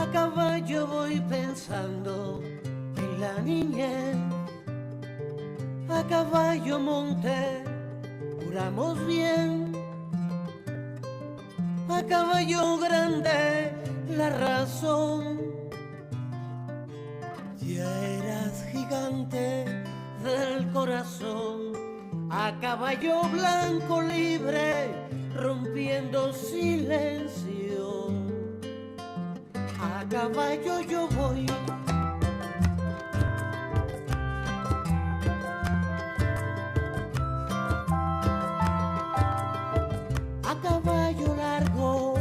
A caballo voy pensando en la niñez, a caballo monté, juramos bien, a caballo grande la razón. Ya eras gigante del corazón, a caballo blanco libre, rompiendo silencio. A caballo yo voy. A caballo largo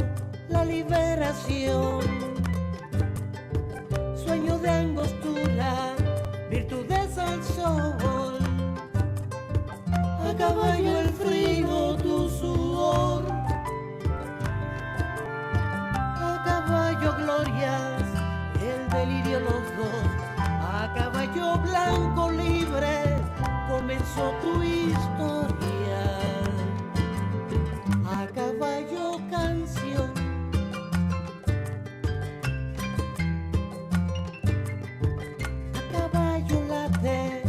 la liberación. Sueño de angostura, virtudes al sol. A caballo el frío, tu sudor. A caballo glorias, el delirio los dos. A caballo blanco libre comenzó tu historia. A caballo canción. A caballo late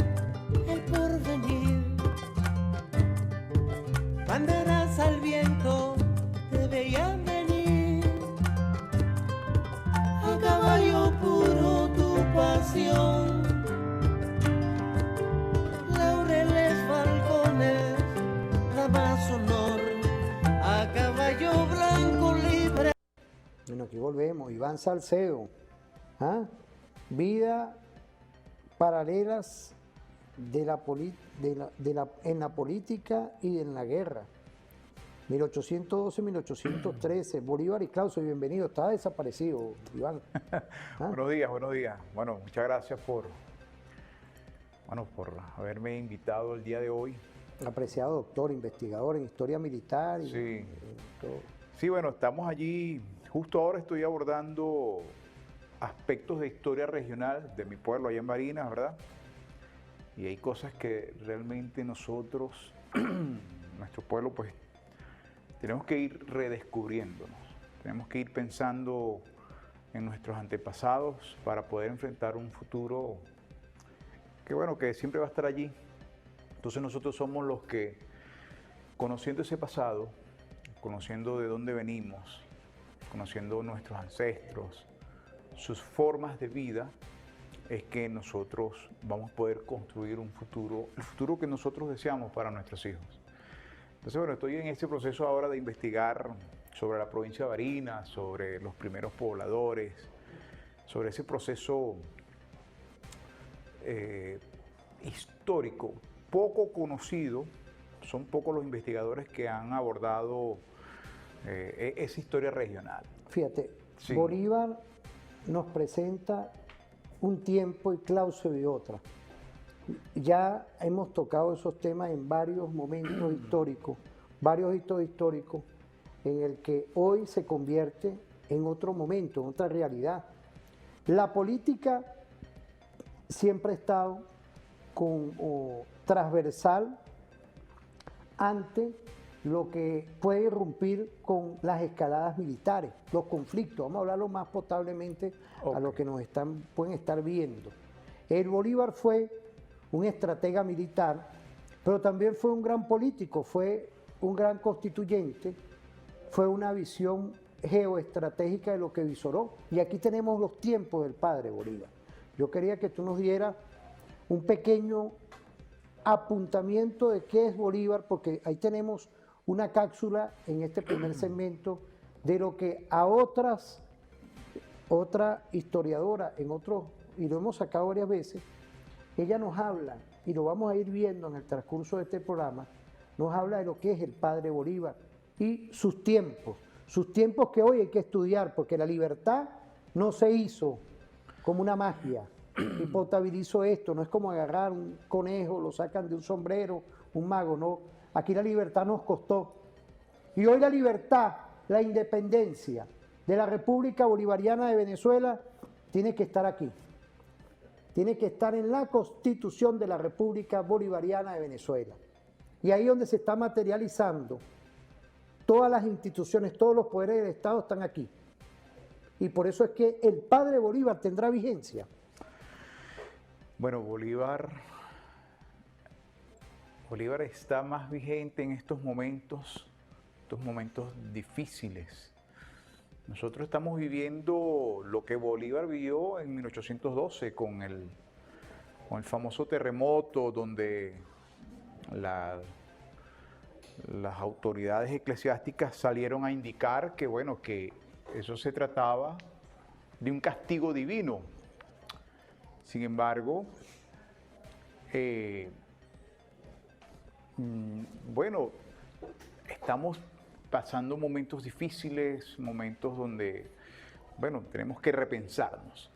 el porvenir. Banderas al viento te veían venir. A caballo puro tu pasión. Laureles, falcones, da más honor. A caballo blanco libre. Bueno, aquí volvemos. Iván Salcedo. ¿Ah? Vida paralelas de en la política y en la guerra. 1812-1813. Bolívar y Clauso, bienvenido. Estaba desaparecido, Iván. ¿Ah? Buenos días, buenos días. Bueno, muchas gracias por haberme invitado el día de hoy. Apreciado doctor, investigador en historia militar. Y, Sí. todo. Sí, bueno, estamos allí. Justo ahora estoy abordando aspectos de historia regional de mi pueblo, allá en Barinas, ¿verdad? Y hay cosas que realmente nosotros, nuestro pueblo, pues, tenemos que ir redescubriéndonos. Tenemos que ir pensando en nuestros antepasados para poder enfrentar un futuro que, bueno, que siempre va a estar allí. Entonces nosotros somos los que, conociendo ese pasado, conociendo de dónde venimos, conociendo nuestros ancestros, sus formas de vida, es que nosotros vamos a poder construir un futuro, el futuro que nosotros deseamos para nuestros hijos. Entonces, bueno, estoy en este proceso ahora de investigar sobre la provincia de Barinas, sobre los primeros pobladores, sobre ese proceso histórico, poco conocido. Son pocos los investigadores que han abordado esa historia regional. Fíjate, Sí. Bolívar nos presenta un tiempo y Clauso de otra. Ya hemos tocado esos temas en varios momentos históricos, varios hitos históricos, en el que hoy se convierte en otro momento, en otra realidad. La política siempre ha estado transversal ante lo que puede irrumpir con las escaladas militares, los conflictos. Vamos a hablarlo más potablemente a lo que nos pueden estar viendo. El Bolívar fue un estratega militar, pero también fue un gran político, fue un gran constituyente, fue una visión geoestratégica de lo que visoró. Y aquí tenemos los tiempos del padre Bolívar. Yo quería que tú nos dieras un pequeño apuntamiento de qué es Bolívar, porque ahí tenemos una cápsula en este primer segmento de lo que a otra historiadora, y lo hemos sacado varias veces, ella nos habla, y lo vamos a ir viendo en el transcurso de este programa, nos habla de lo que es el padre Bolívar y sus tiempos que hoy hay que estudiar, porque la libertad no se hizo como una magia. Y potabilizo esto, no es como agarrar un conejo, lo sacan de un sombrero, un mago, no. Aquí la libertad nos costó. Y hoy la libertad, la independencia de la República Bolivariana de Venezuela tiene que estar aquí. Tiene que estar en la Constitución de la República Bolivariana de Venezuela. Y ahí donde se está materializando todas las instituciones, todos los poderes del Estado están aquí. y por eso es que el padre Bolívar tendrá vigencia. Bueno, Bolívar está más vigente en estos momentos difíciles. Nosotros estamos viviendo lo que Bolívar vivió en 1812 con el famoso terremoto donde las autoridades eclesiásticas salieron a indicar que, bueno, que eso se trataba de un castigo divino. Sin embargo, bueno, estamos pasando momentos difíciles, momentos donde, bueno, tenemos que repensarnos.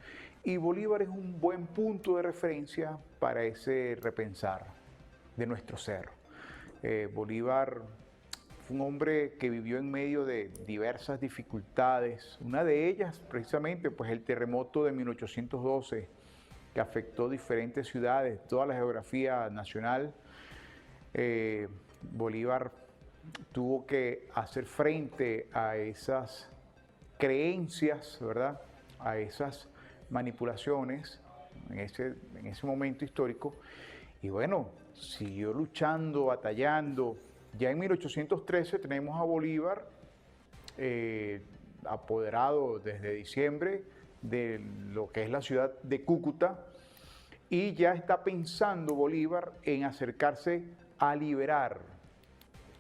Y Bolívar es un buen punto de referencia para ese repensar de nuestro ser. Bolívar fue un hombre que vivió en medio de diversas dificultades. Una de ellas, precisamente, pues el terremoto de 1812, que afectó diferentes ciudades, toda la geografía nacional. Bolívar tuvo que hacer frente a esas creencias, ¿verdad? A esas manipulaciones en ese momento histórico. Y bueno, siguió luchando, batallando. Ya en 1813 tenemos a Bolívar apoderado desde diciembre de lo que es la ciudad de Cúcuta, y ya está pensando Bolívar en acercarse a liberar,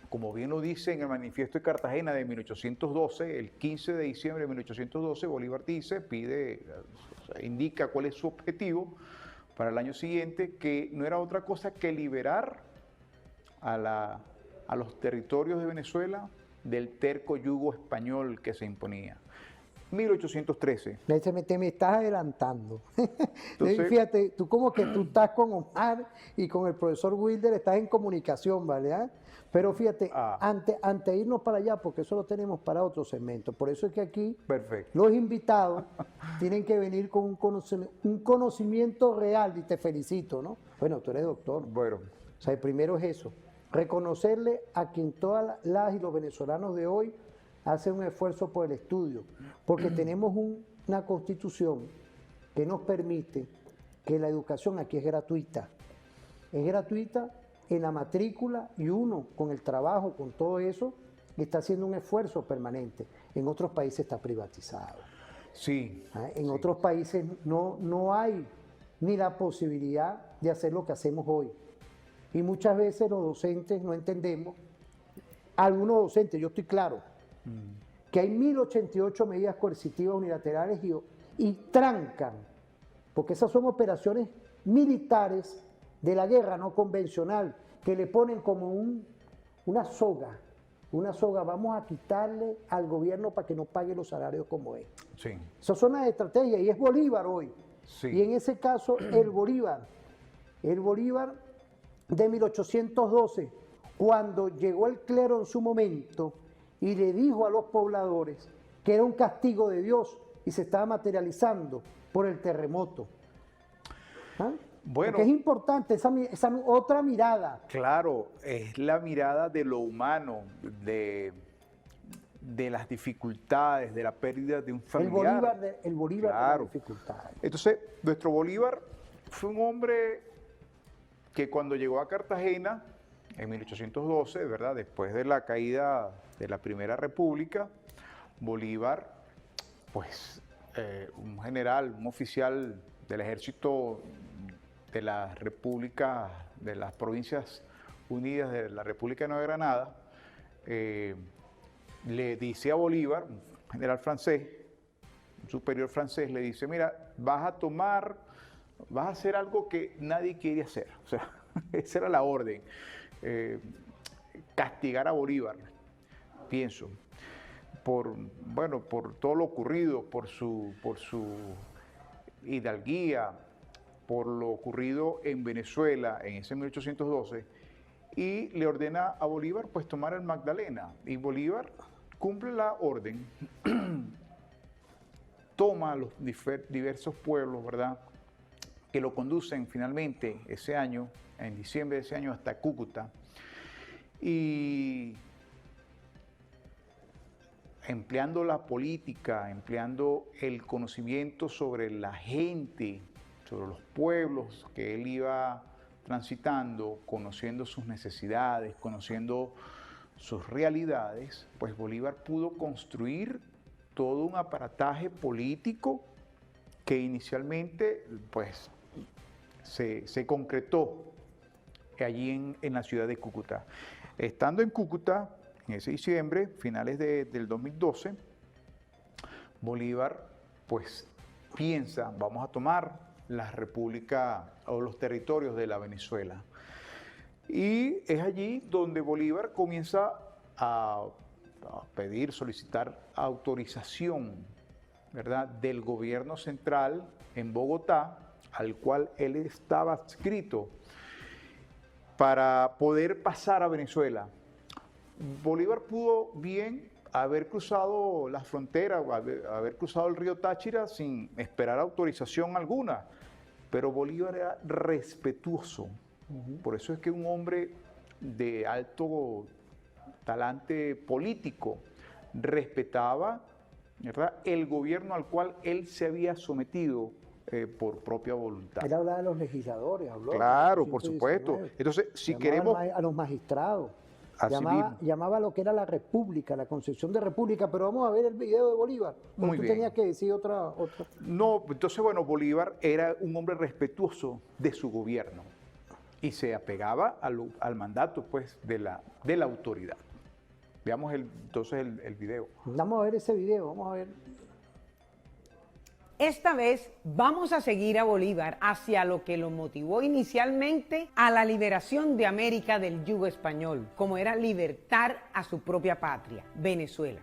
como bien lo dice en el Manifiesto de Cartagena de 1812, el 15 de diciembre de 1812, Bolívar dice, indica cuál es su objetivo para el año siguiente, que no era otra cosa que liberar a los territorios de Venezuela del terco yugo español que se imponía. 1813. Te me estás adelantando. Entonces, fíjate, tú como que tú estás con Omar y con el profesor Wilder, estás en comunicación, ¿vale? Pero fíjate, antes de irnos para allá, porque eso lo tenemos para otro segmento, por eso es que aquí perfecto, los invitados tienen que venir con un conocimiento real, y te felicito, ¿no? Bueno, tú eres doctor. Bueno. O sea, el primero es eso, reconocerle a quien todas las y los venezolanos de hoy hacen un esfuerzo por el estudio, porque tenemos una constitución que nos permite que la educación aquí es gratuita en la matrícula, y uno con el trabajo, con todo eso, está haciendo un esfuerzo permanente. En otros países está privatizado. Sí. En otros países no hay ni la posibilidad de hacer lo que hacemos hoy. Y muchas veces los docentes no entendemos, algunos docentes, yo estoy claro, que hay 1088 medidas coercitivas unilaterales y trancan, porque esas son operaciones militares de la guerra no convencional, que le ponen como una soga, vamos a quitarle al gobierno para que no pague los salarios como es. Sí. Esas son las estrategias, y es Bolívar hoy. Sí. Y en ese caso, el Bolívar de 1812, cuando llegó el clero en su momento y le dijo a los pobladores que era un castigo de Dios y se estaba materializando por el terremoto. Bueno, porque es importante esa otra mirada. Claro, es la mirada de lo humano, de las dificultades, de la pérdida de un familiar. El Bolívar claro. de las dificultades. Entonces, nuestro Bolívar fue un hombre que cuando llegó a Cartagena en 1812, ¿verdad? Después de la caída de la Primera República, Bolívar, pues un general, un oficial del ejército de la República, de las Provincias Unidas de la República de Nueva Granada, le dice a Bolívar, un general francés, un superior francés, le dice, mira, vas a hacer algo que nadie quiere hacer. O sea, esa era la orden. Castigar a Bolívar, pienso, por todo lo ocurrido, por su hidalguía, por lo ocurrido en Venezuela en ese 1812, y le ordena a Bolívar pues tomar el Magdalena, y Bolívar cumple la orden, toma los diversos pueblos, ¿verdad?, que lo conducen finalmente ese año, en diciembre de ese año, hasta Cúcuta. Y empleando la política, empleando el conocimiento sobre la gente, sobre los pueblos que él iba transitando, conociendo sus necesidades, conociendo sus realidades, pues Bolívar pudo construir todo un aparataje político que inicialmente pues se concretó allí en la ciudad de Cúcuta. Estando en Cúcuta, en ese diciembre, finales del 2012, Bolívar pues piensa, vamos a tomar la república o los territorios de la Venezuela. Y es allí donde Bolívar comienza a pedir, solicitar autorización, ¿verdad?, del gobierno central en Bogotá, al cual él estaba adscrito, para poder pasar a Venezuela. Bolívar pudo bien haber cruzado la frontera, haber cruzado el río Táchira sin esperar autorización alguna, pero Bolívar era respetuoso. Por eso es que un hombre de alto talante político respetaba, ¿verdad?, el gobierno al cual él se había sometido por propia voluntad. Él hablaba de los legisladores, habló. Claro, por supuesto. Entonces, si queremos... A los magistrados. Así mismo. Llamaba a lo que era la república, la concepción de república, pero vamos a ver el video de Bolívar. Muy tú bien. tenías que decir otra. No, entonces, bueno, Bolívar era un hombre respetuoso de su gobierno y se apegaba al mandato, pues, de la autoridad. Veamos entonces el video. Vamos a ver ese video, vamos a ver. Esta vez vamos a seguir a Bolívar hacia lo que lo motivó inicialmente a la liberación de América del yugo español, como era libertar a su propia patria, Venezuela.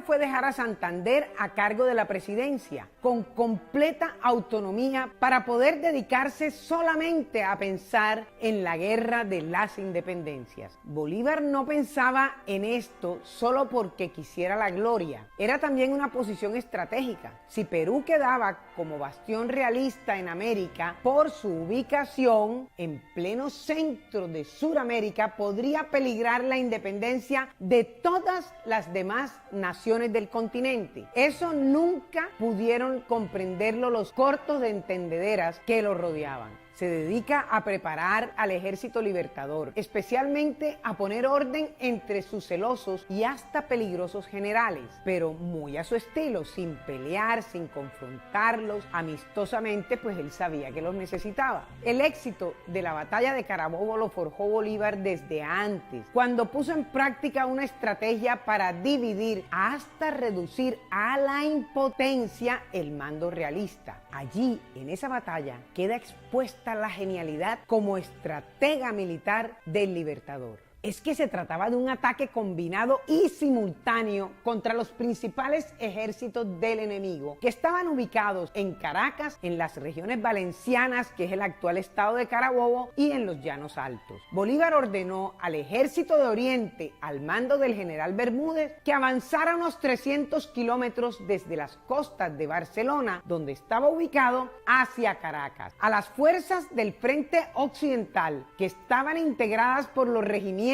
Fue dejar a Santander a cargo de la presidencia, con completa autonomía para poder dedicarse solamente a pensar en la guerra de las independencias. Bolívar no pensaba en esto solo porque quisiera la gloria, era también una posición estratégica. Si Perú quedaba como bastión realista en América, por su ubicación en pleno centro de Sudamérica, podría peligrar la independencia de todas las demás naciones del continente. Eso nunca pudieron comprenderlo los cortos de entendederas que lo rodeaban. Se dedica a preparar al ejército libertador, especialmente a poner orden entre sus celosos y hasta peligrosos generales, pero muy a su estilo, sin pelear, sin confrontarlos, amistosamente, pues él sabía que los necesitaba. El éxito de la batalla de Carabobo lo forjó Bolívar desde antes, cuando puso en práctica una estrategia para dividir hasta reducir a la impotencia el mando realista. Allí, en esa batalla, queda expuesta la genialidad como estratega militar del Libertador. Es que se trataba de un ataque combinado y simultáneo contra los principales ejércitos del enemigo, que estaban ubicados en Caracas, en las regiones valencianas, que es el actual estado de Carabobo, y en los Llanos Altos. Bolívar ordenó al ejército de Oriente, al mando del general Bermúdez, que avanzara unos 300 kilómetros desde las costas de Barcelona, donde estaba ubicado, hacia Caracas. A las fuerzas del Frente Occidental, que estaban integradas por los regimientos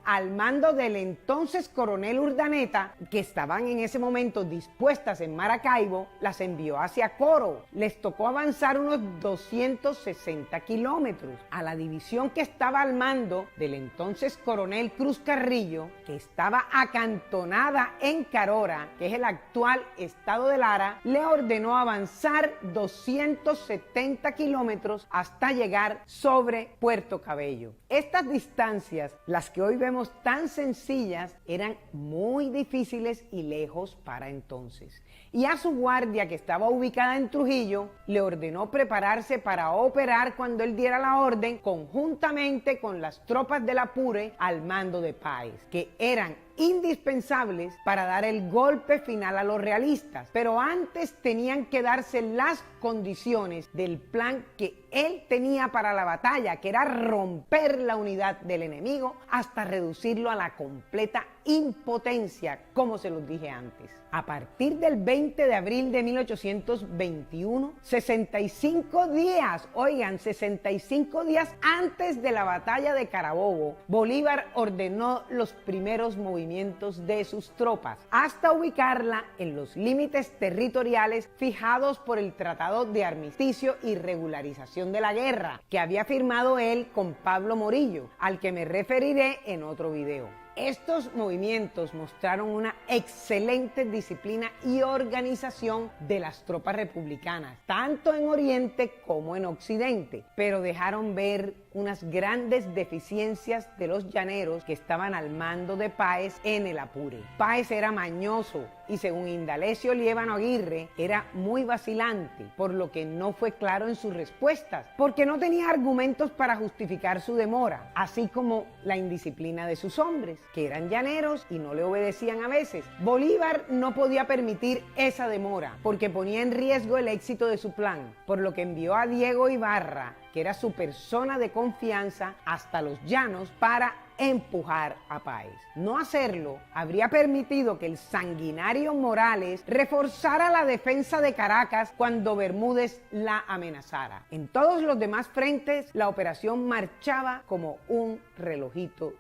al mando del entonces coronel Urdaneta, que estaban en ese momento dispuestas en Maracaibo, las envió hacia Coro. Les tocó avanzar unos 260 kilómetros. A la división que estaba al mando del entonces coronel Cruz Carrillo, que estaba acantonada en Carora, que es el actual estado de Lara, le ordenó avanzar 270 kilómetros hasta llegar sobre Puerto Cabello. Estas distancias, las que hoy vemos tan sencillas, eran muy difíciles y lejos para entonces. Y a su guardia, que estaba ubicada en Trujillo, le ordenó prepararse para operar cuando él diera la orden, conjuntamente con las tropas del Apure al mando de Páez, que eran indispensables para dar el golpe final a los realistas. Pero antes tenían que darse las condiciones del plan que él tenía para la batalla, que era romper la unidad del enemigo hasta reducirlo a la completa impotencia, como se los dije antes. A partir del 20 de abril de 1821, 65 días, oigan, 65 días antes de la batalla de Carabobo, Bolívar ordenó los primeros movimientos de sus tropas, hasta ubicarla en los límites territoriales fijados por el Tratado de Armisticio y Regularización de la Guerra, que había firmado él con Pablo Morillo, al que me referiré en otro video. Estos movimientos mostraron una excelente disciplina y organización de las tropas republicanas, tanto en Oriente como en Occidente, pero dejaron ver unas grandes deficiencias de los llaneros que estaban al mando de Páez en el Apure. Páez era mañoso y, según Indalecio Liévano Aguirre, era muy vacilante, por lo que no fue claro en sus respuestas, porque no tenía argumentos para justificar su demora, así como la indisciplina de sus hombres, que eran llaneros y no le obedecían a veces. Bolívar no podía permitir esa demora, porque ponía en riesgo el éxito de su plan, por lo que envió a Diego Ibarra, que era su persona de confianza, hasta los llanos para empujar a Páez. No hacerlo habría permitido que el sanguinario Morales reforzara la defensa de Caracas cuando Bermúdez la amenazara. En todos los demás frentes, la operación marchaba como un relojito.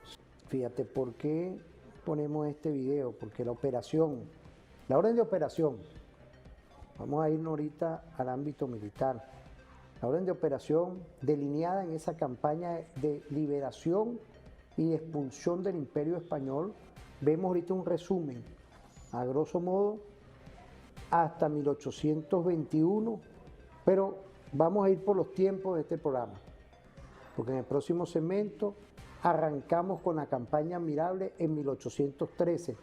Fíjate, ¿por qué ponemos este video? Porque la orden de operación, vamos a irnos ahorita al ámbito militar, la orden de operación delineada en esa campaña de liberación y expulsión del Imperio Español, vemos ahorita un resumen, a grosso modo, hasta 1821, pero vamos a ir por los tiempos de este programa, porque en el próximo segmento arrancamos con la campaña admirable en 1813.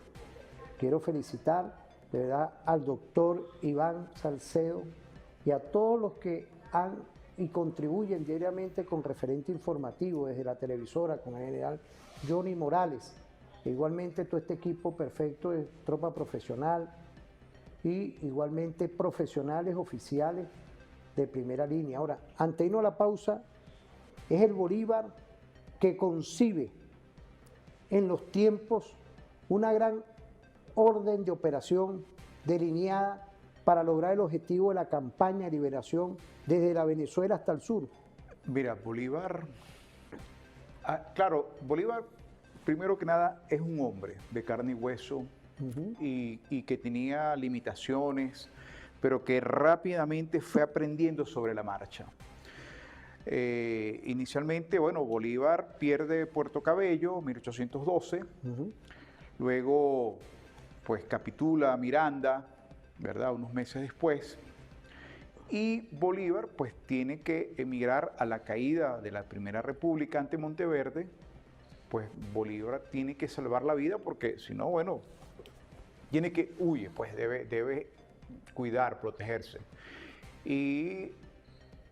Quiero felicitar de verdad al doctor Iván Salcedo y a todos los que han y contribuyen diariamente con referente informativo desde la televisora, con el general Johnny Morales, e igualmente todo este equipo perfecto de tropa profesional y igualmente profesionales oficiales de primera línea. Ahora, antes de irnos a la pausa, es el Bolívar que concibe en los tiempos una gran orden de operación delineada para lograr el objetivo de la campaña de liberación desde la Venezuela hasta el sur. Mira, Bolívar, claro, Bolívar primero que nada es un hombre de carne y hueso y que tenía limitaciones, pero que rápidamente fue aprendiendo sobre la marcha. Inicialmente, bueno, Bolívar pierde Puerto Cabello, 1812, luego pues capitula Miranda, ¿verdad?, unos meses después, y Bolívar pues tiene que emigrar a la caída de la Primera República ante Monteverde. Pues Bolívar tiene que salvar la vida porque si no, bueno, tiene que huir, pues debe cuidar, protegerse. Y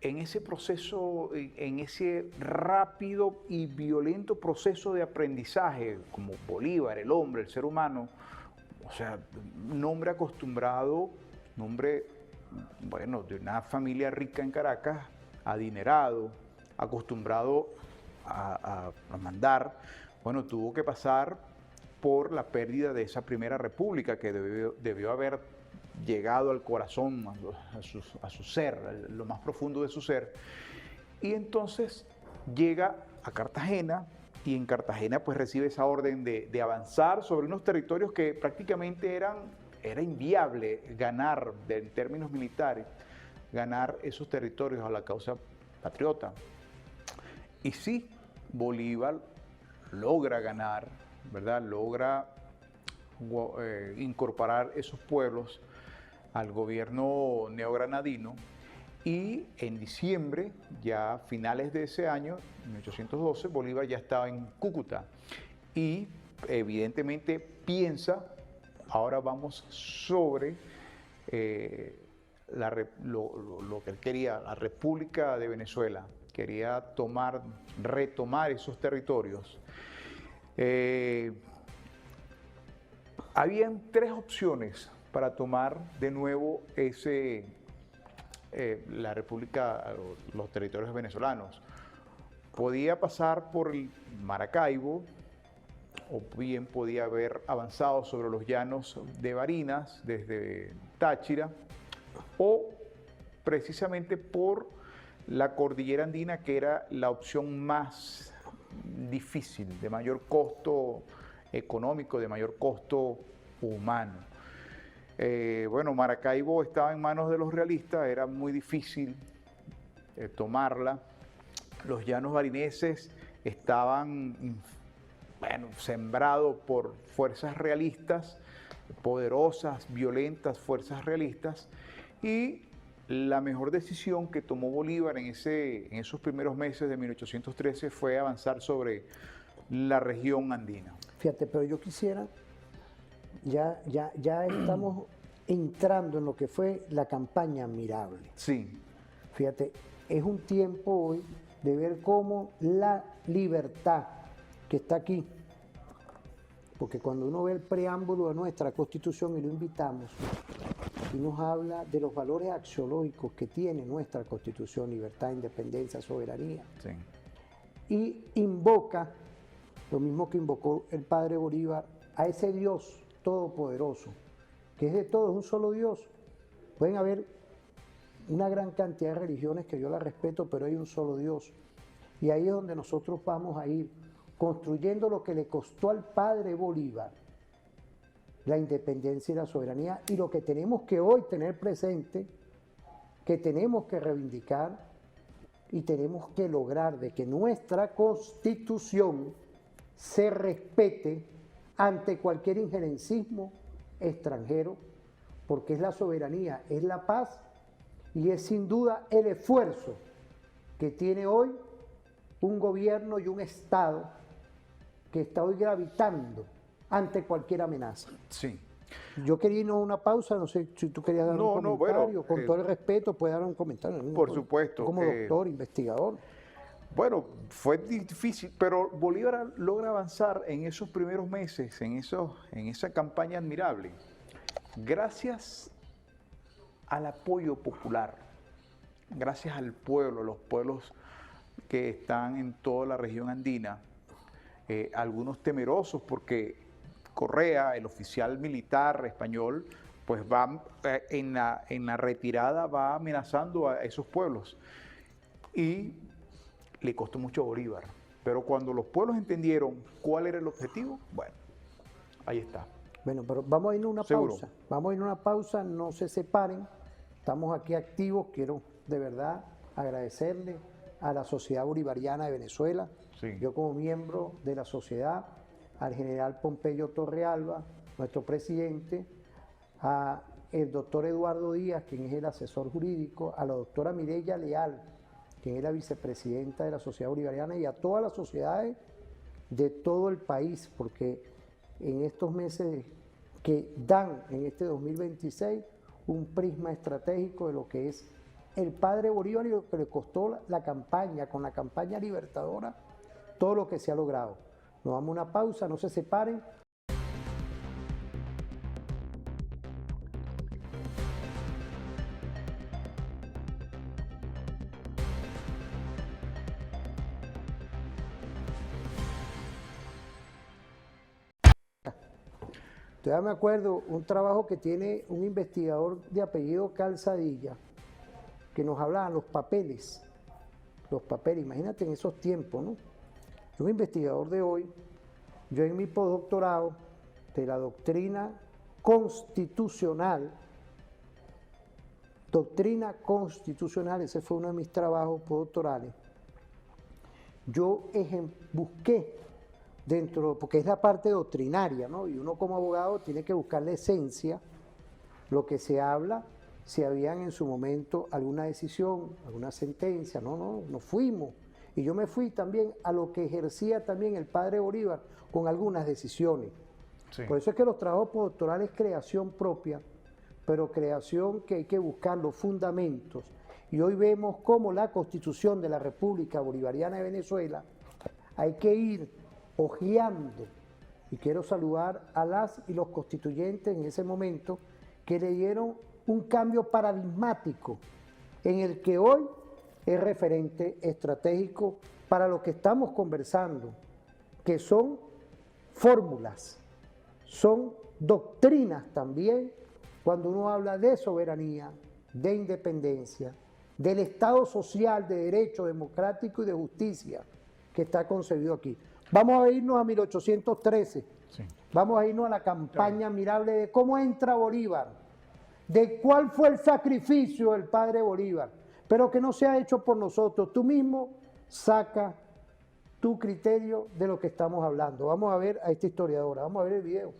en ese proceso, en ese rápido y violento proceso de aprendizaje, como Bolívar, el hombre, el ser humano, o sea, un hombre acostumbrado, un hombre, bueno, de una familia rica en Caracas, adinerado, acostumbrado a mandar, bueno, tuvo que pasar por la pérdida de esa Primera República que debió haber llegado al corazón, a su ser, a lo más profundo de su ser. Y entonces llega a Cartagena, y en Cartagena pues recibe esa orden de avanzar sobre unos territorios que prácticamente era inviable ganar, en términos militares, ganar esos territorios a la causa patriota. Y sí, Bolívar logra ganar, ¿verdad? Logra incorporar esos pueblos al gobierno neogranadino, y en diciembre, ya finales de ese año, 1812, Bolívar ya estaba en Cúcuta y evidentemente piensa, ahora vamos sobre lo que él quería, la República de Venezuela, quería retomar esos territorios. Habían tres opciones para tomar de nuevo la República, los territorios venezolanos. Podía pasar por el Maracaibo, o bien podía haber avanzado sobre los llanos de Barinas, desde Táchira, o precisamente por la cordillera andina, que era la opción más difícil, de mayor costo económico, de mayor costo humano. Bueno, Maracaibo estaba en manos de los realistas, era muy difícil tomarla. Los llanos barineses estaban, bueno, sembrados por fuerzas realistas, poderosas, violentas fuerzas realistas, y la mejor decisión que tomó Bolívar en esos primeros meses de 1813 fue avanzar sobre la región andina. Fíjate, pero yo quisiera, ya estamos entrando en lo que fue la campaña Admirable. Sí. Fíjate, es un tiempo hoy de ver cómo la libertad que está aquí, porque cuando uno ve el preámbulo de nuestra Constitución y lo invitamos, y nos habla de los valores axiológicos que tiene nuestra Constitución: libertad, independencia, soberanía, Sí. y invoca, lo mismo que invocó el padre Bolívar, a ese Dios todopoderoso, que es de todos, un solo Dios. Pueden haber una gran cantidad de religiones que yo las respeto, pero hay un solo Dios. Y ahí es donde nosotros vamos a ir construyendo lo que le costó al padre Bolívar, la independencia y la soberanía, y lo que tenemos que hoy tener presente, que tenemos que reivindicar y tenemos que lograr de que nuestra Constitución se respete ante cualquier injerencismo extranjero, porque es la soberanía, es la paz y es sin duda el esfuerzo que tiene hoy un gobierno y un Estado que está hoy gravitando ante cualquier amenaza. Sí. Yo quería irnos a una pausa, no sé si tú querías dar un comentario, bueno, con todo el respeto puede dar un comentario. Por supuesto. Como doctor, investigador. Bueno, fue difícil, pero Bolívar logra avanzar en esos primeros meses, en esa campaña admirable, gracias al apoyo popular, gracias al pueblo, los pueblos que están en toda la región andina, algunos temerosos porque Correa, el oficial militar español, pues va en la retirada, va amenazando a esos pueblos. Y le costó mucho a Bolívar. Pero cuando los pueblos entendieron cuál era el objetivo, bueno, ahí está. Bueno, pero vamos a irnos a una Seguro. pausa. Vamos a irnos a una pausa, no se separen. Estamos aquí activos. Quiero de verdad agradecerle a la Sociedad Bolivariana de Venezuela. Sí. Yo como miembro de la sociedad, al general Pompeyo Torrealba, nuestro presidente, a el doctor Eduardo Díaz, quien es el asesor jurídico, a la doctora Mireya Leal, quien es la vicepresidenta de la Sociedad Bolivariana, y a todas las sociedades de todo el país, porque en estos meses que dan en este 2026 un prisma estratégico de lo que es el padre Bolívar y lo que le costó la campaña, con la campaña libertadora, todo lo que se ha logrado. Nos vamos a una pausa, no se separen. Todavía me acuerdo un trabajo que tiene un investigador de apellido Calzadilla, que nos hablaba de los papeles, imagínate en esos tiempos, ¿no? Un investigador de hoy, yo en mi postdoctorado de la doctrina constitucional, ese fue uno de mis trabajos postdoctorales, yo busqué dentro, porque es la parte doctrinaria, ¿no? Y uno como abogado tiene que buscar la esencia, lo que se habla, si habían en su momento alguna decisión, alguna sentencia, nos fuimos. Y yo me fui también a lo que ejercía también el padre Bolívar con algunas decisiones. Sí. Por eso es que los trabajos postdoctorales es creación propia, pero creación que hay que buscar los fundamentos. Y hoy vemos cómo la Constitución de la República Bolivariana de Venezuela hay que ir hojeando y quiero saludar a las y los constituyentes en ese momento que le dieron un cambio paradigmático en el que hoy es referente estratégico para lo que estamos conversando, que son fórmulas, son doctrinas también, cuando uno habla de soberanía, de independencia, del Estado social, de derecho democrático y de justicia que está concebido aquí. Vamos a irnos a 1813, Sí. vamos a irnos a la campaña admirable de cómo entra Bolívar, de cuál fue el sacrificio del padre Bolívar, pero que no se ha hecho por nosotros. Tú mismo saca tu criterio de lo que estamos hablando. Vamos a ver a esta historiadora, vamos a ver el video.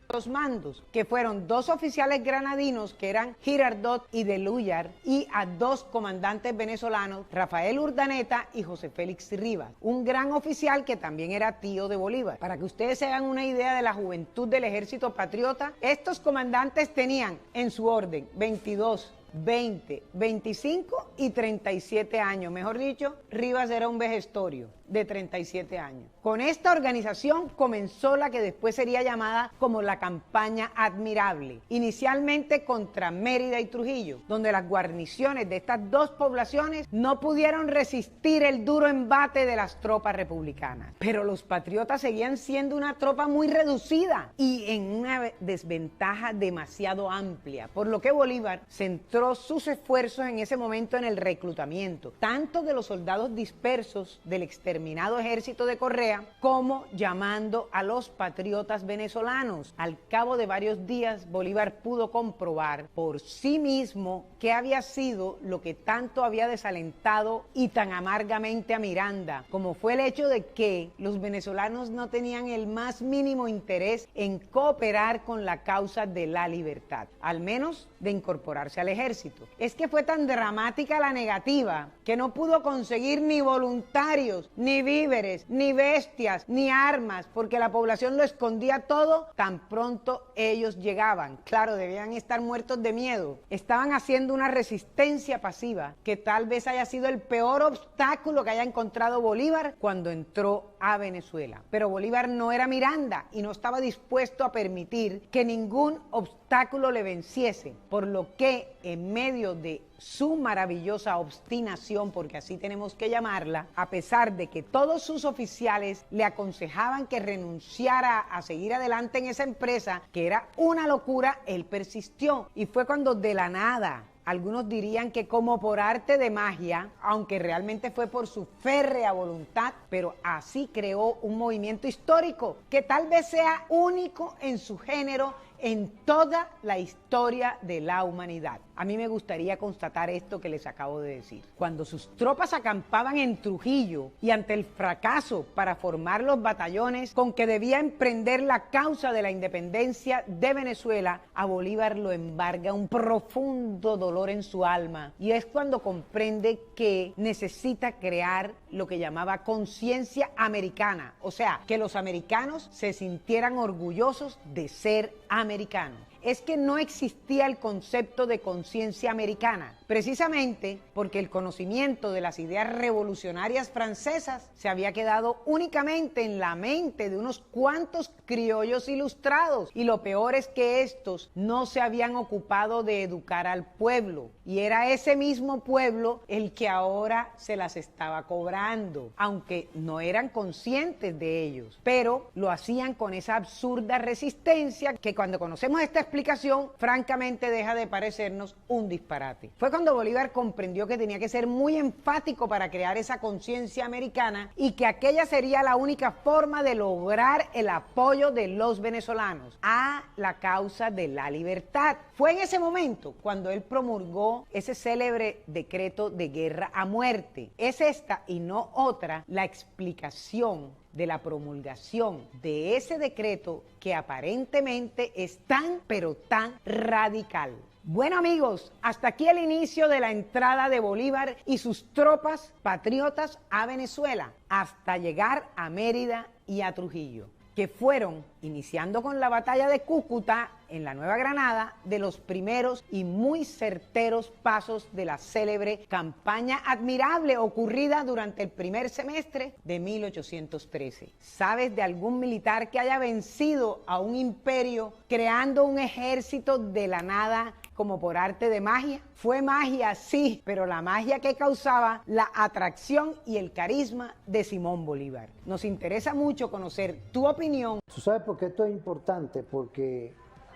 Los mandos, que fueron 2 oficiales granadinos que eran Girardot y de Lúyar, y a 2 comandantes venezolanos, Rafael Urdaneta y José Félix Rivas, un gran oficial que también era tío de Bolívar. Para que ustedes se hagan una idea de la juventud del ejército patriota, estos comandantes tenían en su orden 22, 20, 25 y 37 años. Mejor dicho, Rivas era un vejestorio de 37 años. Con esta organización comenzó la que después sería llamada como la campaña admirable, inicialmente contra Mérida y Trujillo, donde las guarniciones de estas 2 poblaciones no pudieron resistir el duro embate de las tropas republicanas. Pero los patriotas seguían siendo una tropa muy reducida y en una desventaja demasiado amplia, por lo que Bolívar centró sus esfuerzos en ese momento en el reclutamiento, tanto de los soldados dispersos del exterminado ejército de Correa, como llamando a los patriotas venezolanos. Al cabo de varios días, Bolívar pudo comprobar por sí mismo qué había sido lo que tanto había desalentado y tan amargamente a Miranda, como fue el hecho de que los venezolanos no tenían el más mínimo interés en cooperar con la causa de la libertad, al menos de incorporarse al ejército. Es que fue tan dramática la negativa que no pudo conseguir ni voluntarios, ni víveres, ni bestias, ni armas, porque la población lo escondía todo tan pronto ellos llegaban. Claro, debían estar muertos de miedo. Estaban haciendo una resistencia pasiva que tal vez haya sido el peor obstáculo que haya encontrado Bolívar cuando entró a Venezuela. Pero Bolívar no era Miranda y no estaba dispuesto a permitir que ningún obstáculo le venciese, por lo que en medio de su maravillosa obstinación, porque así tenemos que llamarla, a pesar de que todos sus oficiales le aconsejaban que renunciara a seguir adelante en esa empresa, que era una locura, él persistió. Y fue cuando de la nada, algunos dirían que como por arte de magia, aunque realmente fue por su férrea voluntad, pero así creó un movimiento histórico que tal vez sea único en su género en toda la historia de la humanidad. A mí me gustaría constatar esto que les acabo de decir. Cuando sus tropas acampaban en Trujillo y ante el fracaso para formar los batallones con que debía emprender la causa de la independencia de Venezuela, a Bolívar lo embarga un profundo dolor en su alma, y es cuando comprende que necesita crear lo que llamaba conciencia americana, o sea, que los americanos se sintieran orgullosos de ser americanos. Es que no existía el concepto de conciencia americana, precisamente porque el conocimiento de las ideas revolucionarias francesas se había quedado únicamente en la mente de unos cuantos criollos ilustrados, y lo peor es que estos no se habían ocupado de educar al pueblo, y era ese mismo pueblo el que ahora se las estaba cobrando, aunque no eran conscientes de ellos, pero lo hacían con esa absurda resistencia que cuando conocemos esta explicación, francamente deja de parecernos un disparate. Fue cuando Bolívar comprendió que tenía que ser muy enfático para crear esa conciencia americana y que aquella sería la única forma de lograr el apoyo de los venezolanos a la causa de la libertad. Fue en ese momento cuando él promulgó ese célebre decreto de guerra a muerte. Es esta y no otra la explicación de la promulgación de ese decreto que aparentemente es tan pero tan radical. Bueno amigos, hasta aquí el inicio de la entrada de Bolívar y sus tropas patriotas a Venezuela, hasta llegar a Mérida y a Trujillo. que fueron, iniciando con la batalla de Cúcuta en la Nueva Granada, de los primeros y muy certeros pasos de la célebre campaña admirable ocurrida durante el primer semestre de 1813. ¿Sabes de algún militar que haya vencido a un imperio creando un ejército de la nada como por arte de magia? Fue magia, sí, pero la magia que causaba la atracción y el carisma de Simón Bolívar. Nos interesa mucho conocer tu opinión. ¿Tú sabes por qué esto es importante? Porque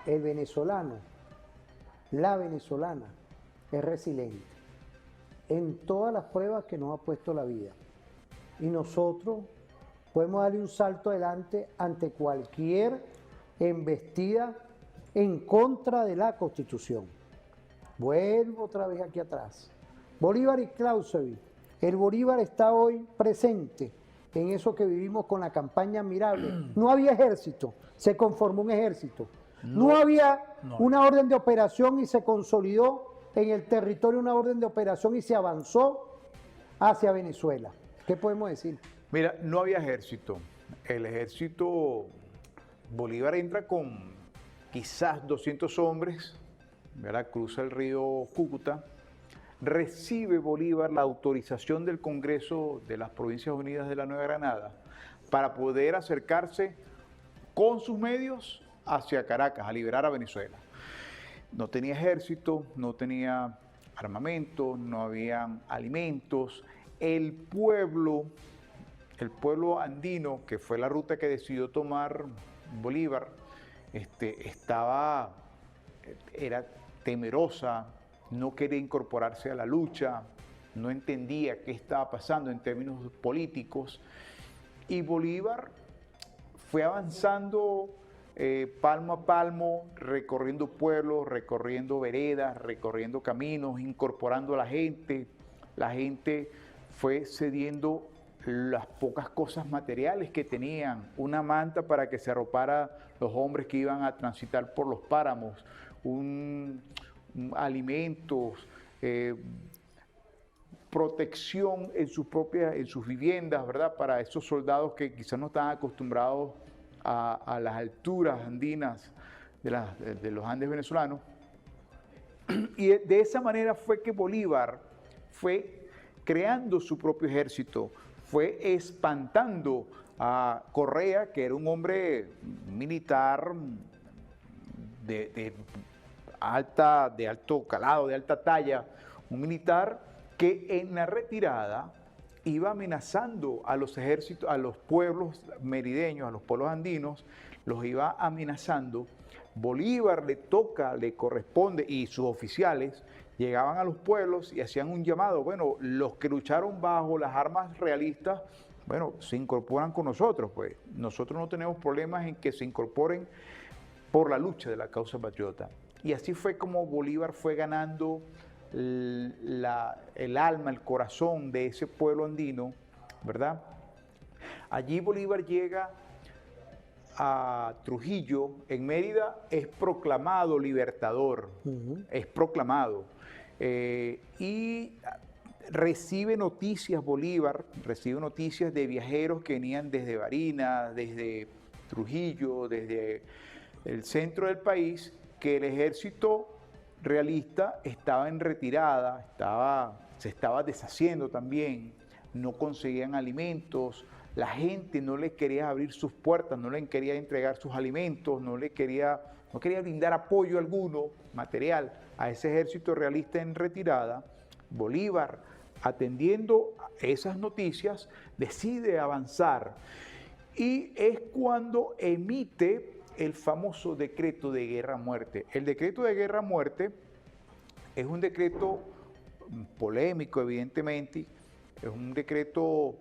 el venezolano, la venezolana, es resiliente en todas las pruebas que nos ha puesto la vida. Y nosotros podemos darle un salto adelante ante cualquier embestida en contra de la Constitución. Vuelvo otra vez aquí atrás. Bolívar y Clausewitz. El Bolívar está hoy presente en eso que vivimos con la campaña admirable. No había ejército, se conformó un ejército. No había una orden de operación y se consolidó en el territorio una orden de operación y se avanzó hacia Venezuela. ¿Qué podemos decir? Mira, no había ejército. El ejército, Bolívar entra con quizás 200 hombres, ¿verdad? Cruza el río Cúcuta, recibe Bolívar la autorización del Congreso de las Provincias Unidas de la Nueva Granada para poder acercarse con sus medios hacia Caracas, a liberar a Venezuela. No tenía ejército, no tenía armamento, no habían alimentos. El pueblo andino, que fue la ruta que decidió tomar Bolívar, era temerosa, no quería incorporarse a la lucha, no entendía qué estaba pasando en términos políticos, y Bolívar fue avanzando palmo a palmo, recorriendo pueblos, recorriendo veredas, recorriendo caminos, incorporando a la gente. La gente fue cediendo las pocas cosas materiales que tenían, una manta para que se arropara los hombres que iban a transitar por los páramos, alimentos, protección en sus viviendas, ¿verdad? Para esos soldados que quizás no estaban acostumbrados a las alturas andinas de los Andes venezolanos. Y de esa manera fue que Bolívar fue creando su propio ejército, fue espantando a Correa, que era un hombre militar de alto calado, de alta talla, un militar que en la retirada iba amenazando a los ejércitos, a los pueblos merideños, a los pueblos andinos, los iba amenazando. Bolívar le corresponde, y sus oficiales llegaban a los pueblos y hacían un llamado. Bueno, los que lucharon bajo las armas realistas, bueno, se incorporan con nosotros, pues. Nosotros no tenemos problemas en que se incorporen por la lucha de la causa patriota. Y así fue como Bolívar fue ganando el alma, el corazón de ese pueblo andino, ¿verdad? Allí Bolívar llega a Trujillo, en Mérida, es proclamado libertador, es proclamado. Y recibe noticias Bolívar, recibe noticias de viajeros que venían desde Barinas, desde Trujillo, desde el centro del país, que el ejército realista estaba en retirada, se estaba deshaciendo también, no conseguían alimentos, la gente no le quería abrir sus puertas, no le quería entregar sus alimentos, no quería brindar apoyo alguno material a ese ejército realista en retirada. Bolívar, atendiendo a esas noticias, decide avanzar, y es cuando emite el famoso decreto de guerra-muerte. El decreto de guerra-muerte es un decreto polémico, evidentemente, es un decreto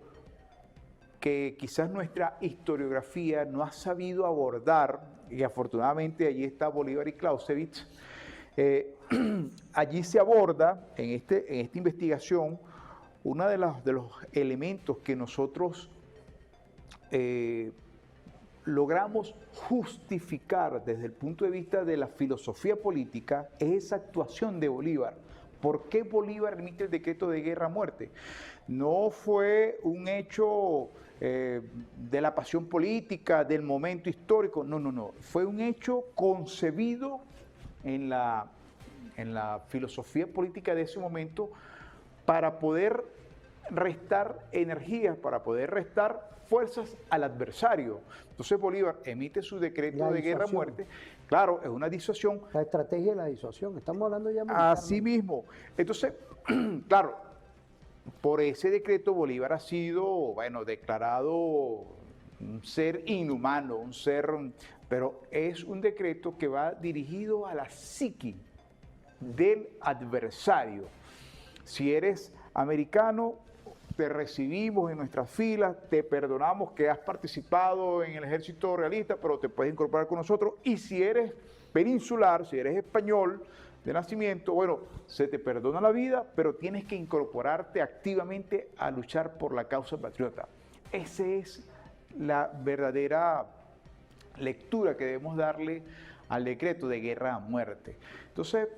que quizás nuestra historiografía no ha sabido abordar, y afortunadamente allí está Bolívar y Clausewitz. Allí se aborda, en esta investigación, uno de los elementos que nosotros logramos justificar desde el punto de vista de la filosofía política, es esa actuación de Bolívar. ¿Por qué Bolívar emite el decreto de guerra-muerte? No fue un hecho de la pasión política, del momento histórico. No, no, no. Fue un hecho concebido en la filosofía política de ese momento para poder restar energías, para poder restar fuerzas al adversario. Entonces Bolívar emite su decreto de guerra-muerte. Claro, es una disuasión. La estrategia de la disuasión. Estamos hablando ya Así mismo. Entonces, claro, por ese decreto Bolívar ha sido, bueno, declarado un ser inhumano, un ser, pero es un decreto que va dirigido a la psiqui del adversario. Si eres americano, te recibimos en nuestras filas, te perdonamos que has participado en el ejército realista, pero te puedes incorporar con nosotros. Y si eres peninsular, si eres español de nacimiento, bueno, se te perdona la vida, pero tienes que incorporarte activamente a luchar por la causa patriota. Esa es la verdadera lectura que debemos darle al decreto de guerra a muerte. Entonces,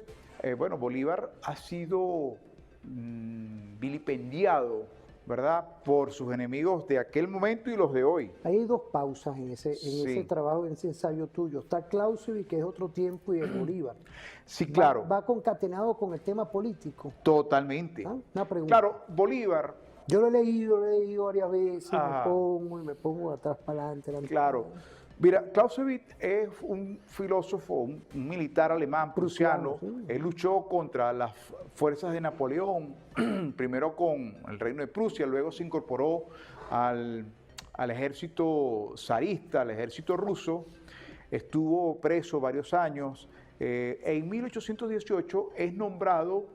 bueno, Bolívar ha sido vilipendiado, ¿verdad?, por sus enemigos de aquel momento y los de hoy. Hay dos pausas en ese trabajo, en ese ensayo tuyo. Está Clausewitz, que es otro tiempo, y el Bolívar. Sí, claro. Va concatenado con el tema político. Totalmente. ¿Ah? Una pregunta. Claro, Bolívar. Yo lo he leído varias veces, me pongo atrás para adelante. Claro. Mira, Clausewitz es un filósofo, un militar alemán, prusiano. Sí. Él luchó contra las fuerzas de Napoleón, primero con el reino de Prusia, luego se incorporó al ejército zarista, al ejército ruso. Estuvo preso varios años. En 1818 es nombrado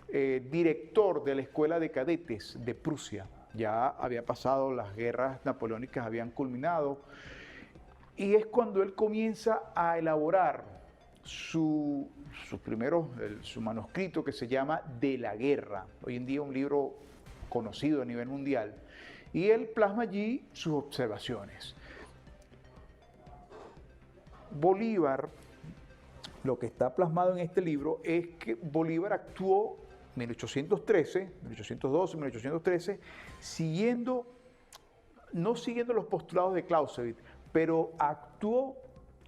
director de la Escuela de Cadetes de Prusia. Ya había pasado, las guerras napoleónicas habían culminado. Y es cuando él comienza a elaborar su manuscrito que se llama De la Guerra. Hoy en día un libro conocido a nivel mundial. Y él plasma allí sus observaciones. Bolívar, lo que está plasmado en este libro es que Bolívar actuó en 1813, 1812, 1813, no siguiendo los postulados de Clausewitz, pero actuó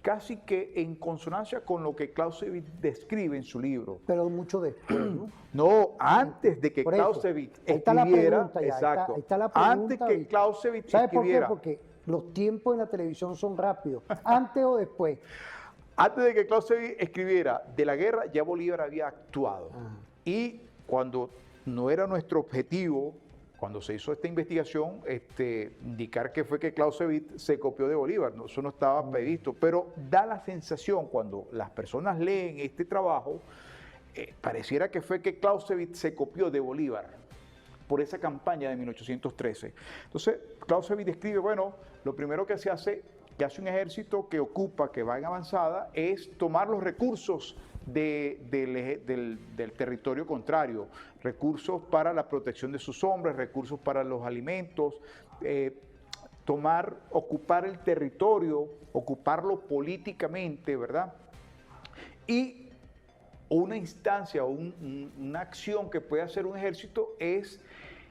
casi que en consonancia con lo que Clausewitz describe en su libro. Pero mucho después, ¿no? No, antes de que Clausewitz escribiera, exacto, ahí está la pregunta, antes que Clausewitz ¿sabe escribiera. por qué? Porque los tiempos en la televisión son rápidos, antes o después. Antes de que Clausewitz escribiera De la Guerra, ya Bolívar había actuado. Y cuando no era nuestro objetivo, cuando se hizo esta investigación, indicar que fue que Clausewitz se copió de Bolívar, no, eso no estaba previsto, pero da la sensación cuando las personas leen este trabajo, pareciera que fue que Clausewitz se copió de Bolívar por esa campaña de 1813. Entonces, Clausewitz describe, bueno, lo primero que se hace, que hace un ejército que ocupa, que va en avanzada, es tomar los recursos del territorio contrario, recursos para la protección de sus hombres, recursos para los alimentos, ocupar el territorio, ocuparlo políticamente, ¿verdad? Y una instancia o una acción que puede hacer un ejército es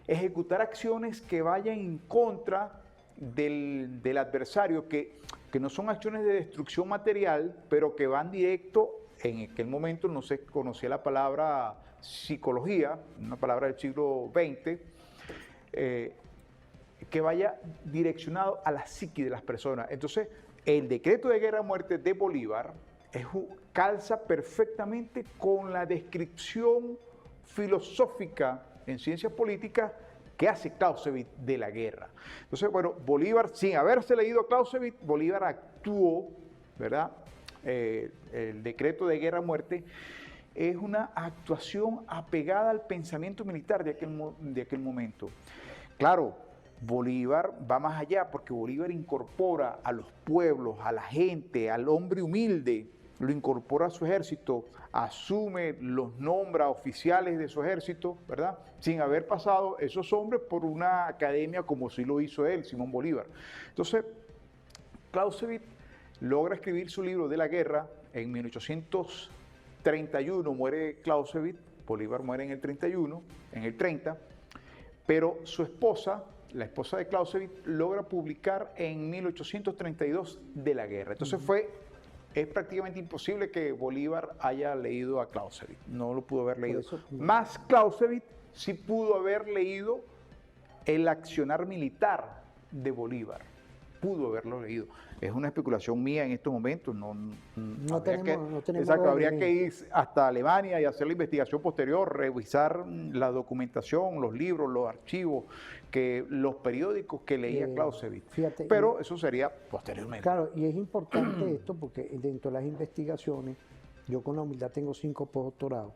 ejecutar acciones que vayan en contra del adversario, que no son acciones de destrucción material, pero que van directo. En aquel momento no se conocía la palabra psicología, una palabra del siglo XX, que vaya direccionado a la psiqui de las personas. Entonces, el decreto de guerra a muerte de Bolívar calza perfectamente con la descripción filosófica en ciencias políticas que hace Clausewitz de la guerra. Entonces, bueno, Bolívar, sin haberse leído a Clausewitz, Bolívar actuó, ¿verdad? El decreto de guerra a muerte es una actuación apegada al pensamiento militar de aquel momento. Claro, Bolívar va más allá porque Bolívar incorpora a los pueblos, a la gente, al hombre humilde, lo incorpora a su ejército, asume, los nombra oficiales de su ejército, ¿verdad? Sin haber pasado esos hombres por una academia como sí lo hizo él, Simón Bolívar. Entonces, Clausewitz logra escribir su libro de la guerra en 1831, muere Clausewitz, Bolívar muere en el 31, en el 30, pero su esposa, la esposa de Clausewitz, logra publicar en 1832 de la guerra. Entonces es prácticamente imposible que Bolívar haya leído a Clausewitz, no lo pudo haber leído. Más Clausewitz sí pudo haber leído el accionar militar de Bolívar, pudo haberlo leído. Es una especulación mía en estos momentos, no tenemos exacto, habría que ir hasta Alemania y hacer la investigación posterior, revisar la documentación, los libros, los archivos, los periódicos que leía Clausewitz. Fíjate, pero eso sería posteriormente. Claro, y es importante esto porque dentro de las investigaciones, yo con la humildad tengo 5 postdoctorados,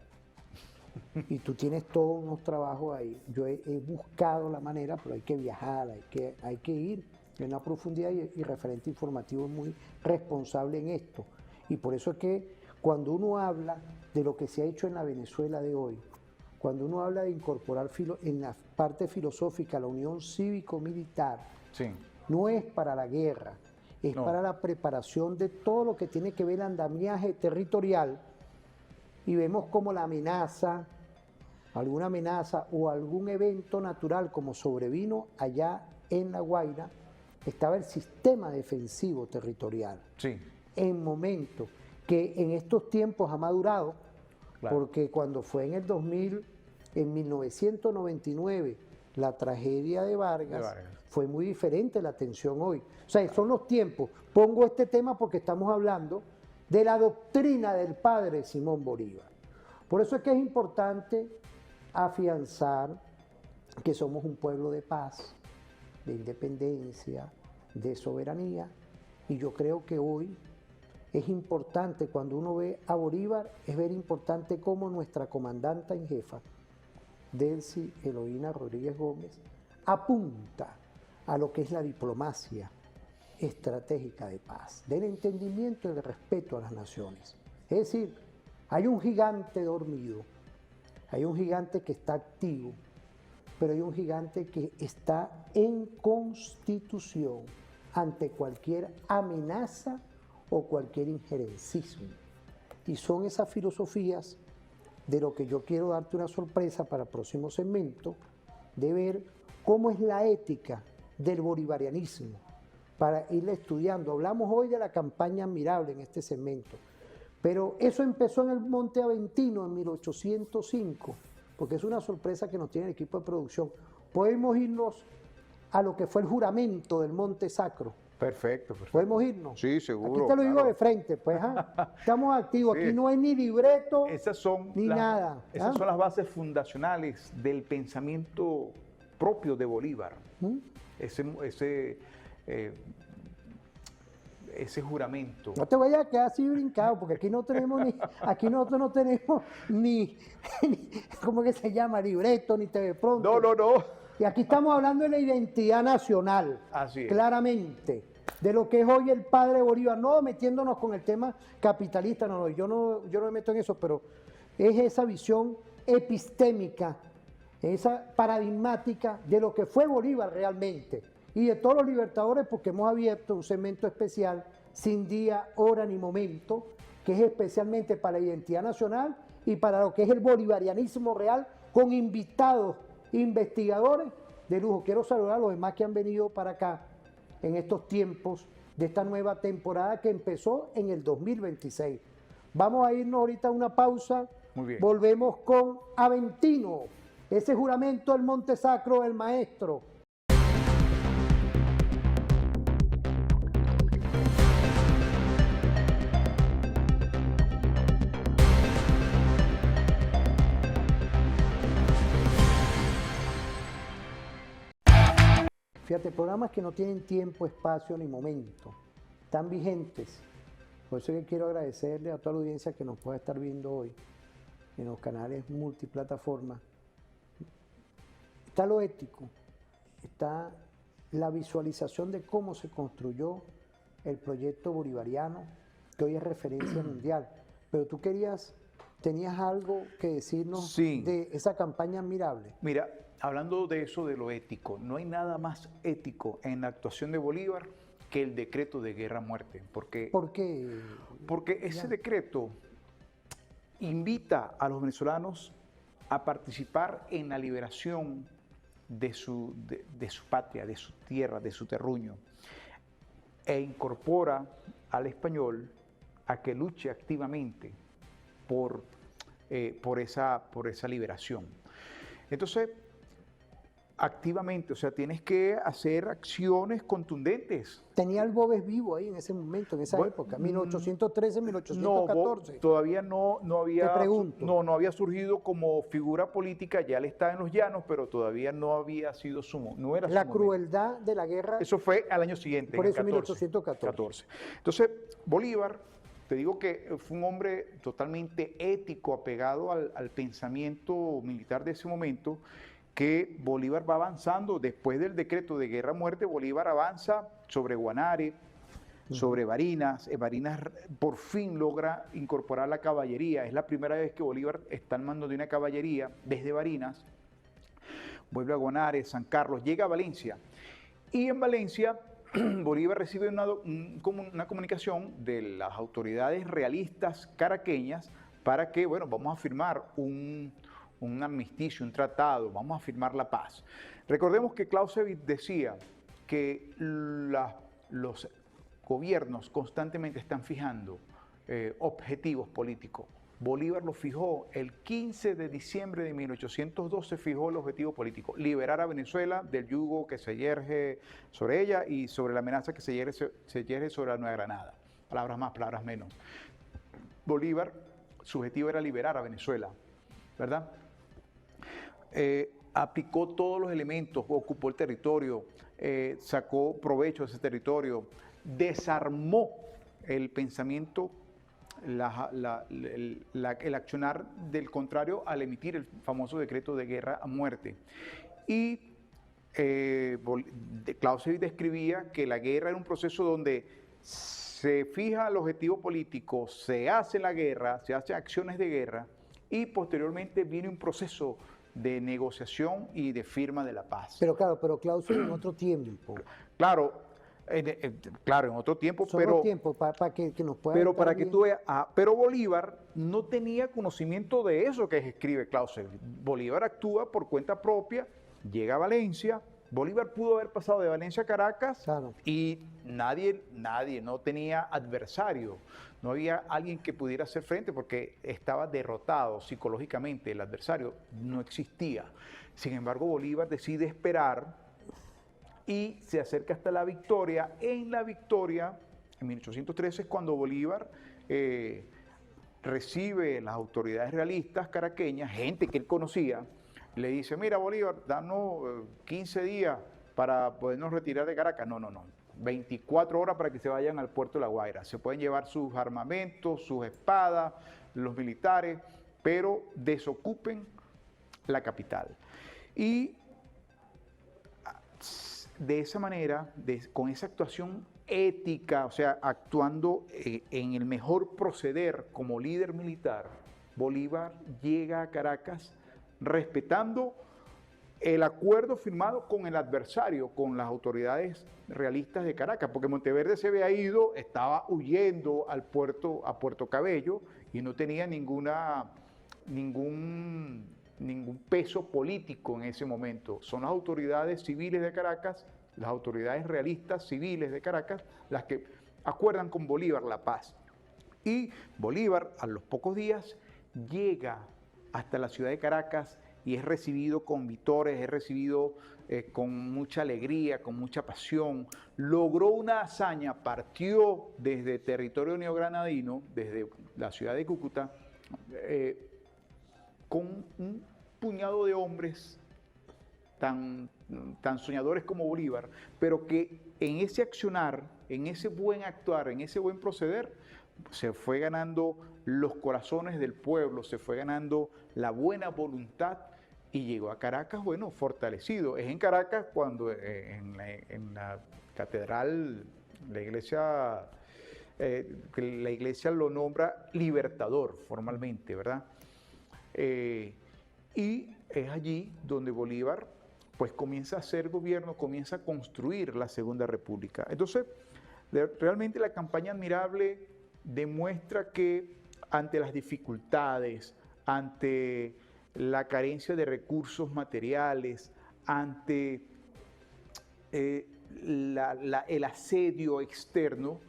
y tú tienes todos unos trabajos ahí. Yo he buscado la manera, pero hay que viajar, hay que ir en la profundidad, y referente informativo es muy responsable en esto. Y por eso es que cuando uno habla de lo que se ha hecho en la Venezuela de hoy, cuando uno habla de incorporar en la parte filosófica la unión cívico-militar, sí, no es para la guerra, es para la preparación de todo lo que tiene que ver el andamiaje territorial, y vemos como la amenaza, alguna amenaza o algún evento natural como sobrevino allá en La Guaira, estaba el sistema defensivo territorial. Sí. En momentos que en estos tiempos ha madurado, claro, porque cuando fue en el 2000, en 1999, la tragedia de Vargas, fue muy diferente la tensión hoy. O sea, son los tiempos. Pongo este tema porque estamos hablando de la doctrina del padre Simón Bolívar. Por eso es que es importante afianzar que somos un pueblo de paz, de independencia, de soberanía, y yo creo que hoy es importante, cuando uno ve a Bolívar, es ver importante cómo nuestra comandanta en jefa, Delcy Eloína Rodríguez Gómez, apunta a lo que es la diplomacia estratégica de paz, del entendimiento y del respeto a las naciones. Es decir, hay un gigante dormido, hay un gigante que está activo, pero hay un gigante que está en constitución ante cualquier amenaza o cualquier injerencismo. Y son esas filosofías de lo que yo quiero darte una sorpresa para el próximo segmento, de ver cómo es la ética del bolivarianismo, para irla estudiando. Hablamos hoy de la campaña admirable en este segmento, pero eso empezó en el Monte Aventino en 1805, porque es una sorpresa que nos tiene el equipo de producción. Podemos irnos a lo que fue el juramento del Monte Sacro. Perfecto, perfecto. ¿Podemos irnos? Sí, seguro. Aquí te lo digo claro, de frente, pues, estamos activos, sí, aquí no hay ni libreto, ni nada. Esas son las bases fundacionales del pensamiento propio de Bolívar. Ese juramento. No te vayas a quedar así brincado, porque aquí no tenemos aquí nosotros no tenemos ni ¿cómo que se llama? Libreto, ni TV Pronto. No. Y aquí estamos hablando de la identidad nacional. Así es. Claramente. De lo que es hoy el padre Bolívar, no metiéndonos con el tema capitalista, yo no me meto en eso, pero es esa visión epistémica, esa paradigmática de lo que fue Bolívar realmente, y de todos los libertadores, porque hemos abierto un segmento especial, sin día, hora ni momento, que es especialmente para la identidad nacional y para lo que es el bolivarianismo real, con invitados, investigadores de lujo. Quiero saludar a los demás que han venido para acá en estos tiempos de esta nueva temporada que empezó en el 2026. Vamos a irnos ahorita a una pausa. Muy bien. Volvemos con Aventino, ese juramento del Monte Sacro del maestro. Fíjate, programas que no tienen tiempo, espacio ni momento, están vigentes. Por eso que quiero agradecerle a toda la audiencia que nos pueda estar viendo hoy en los canales multiplataformas. Está lo ético, está la visualización de cómo se construyó el proyecto bolivariano, que hoy es referencia mundial. Pero tú tenías algo que decirnos de esa campaña admirable. Mira, hablando de eso, de lo ético, no hay nada más ético en la actuación de Bolívar que el decreto de guerra-muerte. ¿Por qué? Porque ese decreto invita a los venezolanos a participar en la liberación de su patria, de su tierra, de su terruño, e incorpora al español a que luche activamente por esa liberación. Entonces, activamente, o sea, tienes que hacer acciones contundentes. Tenía el Boves vivo ahí en ese momento, en esa Bueno, época, 1813, No, 1814. todavía no había, Te pregunto. no había surgido como figura política, ya él estaba en los llanos, pero todavía no había sido no era su La momento. crueldad de la guerra. Eso fue al año siguiente, Por en eso, el 1814. Entonces, Bolívar, te digo que fue un hombre totalmente ético, apegado al pensamiento militar de ese momento, que Bolívar va avanzando después del decreto de guerra-muerte. Bolívar avanza sobre Guanare, sobre Barinas. Barinas por fin logra incorporar la caballería. Es la primera vez que Bolívar está al mando de una caballería desde Barinas. Vuelve a Guanare, San Carlos, llega a Valencia. Y en Valencia, Bolívar recibe una comunicación de las autoridades realistas caraqueñas para que, bueno, vamos a firmar un armisticio, un tratado, vamos a firmar la paz. Recordemos que Clausewitz decía que los gobiernos constantemente están fijando objetivos políticos. Bolívar lo fijó el 15 de diciembre de 1812, fijó el objetivo político: liberar a Venezuela del yugo que se yerge sobre ella y sobre la amenaza que se yerge sobre la Nueva Granada. Palabras más, palabras menos. Bolívar, su objetivo era liberar a Venezuela, ¿verdad? Aplicó todos los elementos, ocupó el territorio, sacó provecho de ese territorio, desarmó el pensamiento, el accionar del contrario al emitir el famoso decreto de guerra a muerte. Y Clausewitz describía que la guerra era un proceso donde se fija el objetivo político, se hace la guerra, se hacen acciones de guerra y posteriormente viene un proceso de negociación y de firma de la paz. Pero claro, Clausewitz en otro tiempo. Claro, en otro tiempo, Son pero los tiempos para que nos pueda. pero para que tú veas, pero Bolívar no tenía conocimiento de eso que escribe Clausewitz. Bolívar actúa por cuenta propia, llega a Valencia. Bolívar pudo haber pasado de Valencia a Caracas, Claro. y nadie no tenía adversario, no había alguien que pudiera hacer frente porque estaba derrotado psicológicamente, el adversario no existía. Sin embargo, Bolívar decide esperar y se acerca hasta la victoria. En la victoria, en 1813, es cuando Bolívar recibe las autoridades realistas caraqueñas, gente que él conocía, le dice: mira, Bolívar, danos 15 días para podernos retirar de Caracas. No, 24 horas para que se vayan al puerto de La Guaira. Se pueden llevar sus armamentos, sus espadas, los militares, pero desocupen la capital. Y de esa manera, con esa actuación ética, o sea, actuando en el mejor proceder como líder militar, Bolívar llega a Caracas respetando el acuerdo firmado con el adversario, con las autoridades realistas de Caracas, porque Monteverde se había ido, estaba huyendo a Puerto Cabello y no tenía ningún peso político en ese momento. Son las autoridades civiles de Caracas, las autoridades realistas civiles de Caracas, las que acuerdan con Bolívar la paz. Y Bolívar, a los pocos días, llega hasta la ciudad de Caracas y es recibido con vítores, es recibido con mucha alegría, con mucha pasión. Logró una hazaña, partió desde territorio neogranadino, desde la ciudad de Cúcuta, con un puñado de hombres tan soñadores como Bolívar, pero que en ese accionar, en ese buen actuar, en ese buen proceder, se fue ganando los corazones del pueblo, se fue ganando la buena voluntad y llegó a Caracas, bueno, fortalecido. Es en Caracas cuando en la catedral, la iglesia lo nombra libertador formalmente, ¿verdad? Y es allí donde Bolívar pues comienza a hacer gobierno, comienza a construir la Segunda República. Entonces, realmente la campaña admirable demuestra que ante las dificultades, ante la carencia de recursos materiales, ante el asedio externo,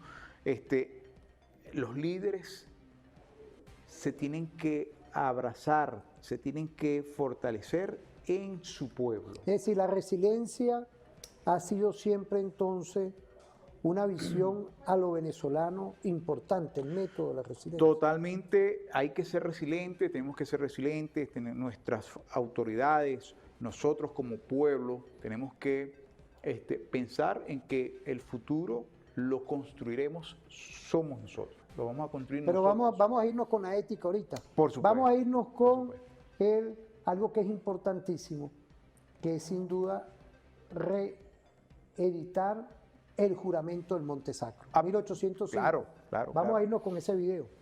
los líderes se tienen que abrazar, se tienen que fortalecer en su pueblo. Es decir, la resiliencia ha sido siempre entonces una visión a lo venezolano importante, el método de la resiliencia. Totalmente, hay que ser resilientes, tenemos que ser resilientes, tener nuestras autoridades, nosotros como pueblo tenemos que pensar en que el futuro lo construiremos, somos nosotros, lo vamos a construir Pero nosotros. vamos a irnos con la ética ahorita. Por supuesto. Vamos a irnos con supuesto. algo que es importantísimo, que es sin duda reeditar el juramento del Monte Sacro. 1805. Claro. Vamos a irnos con ese video.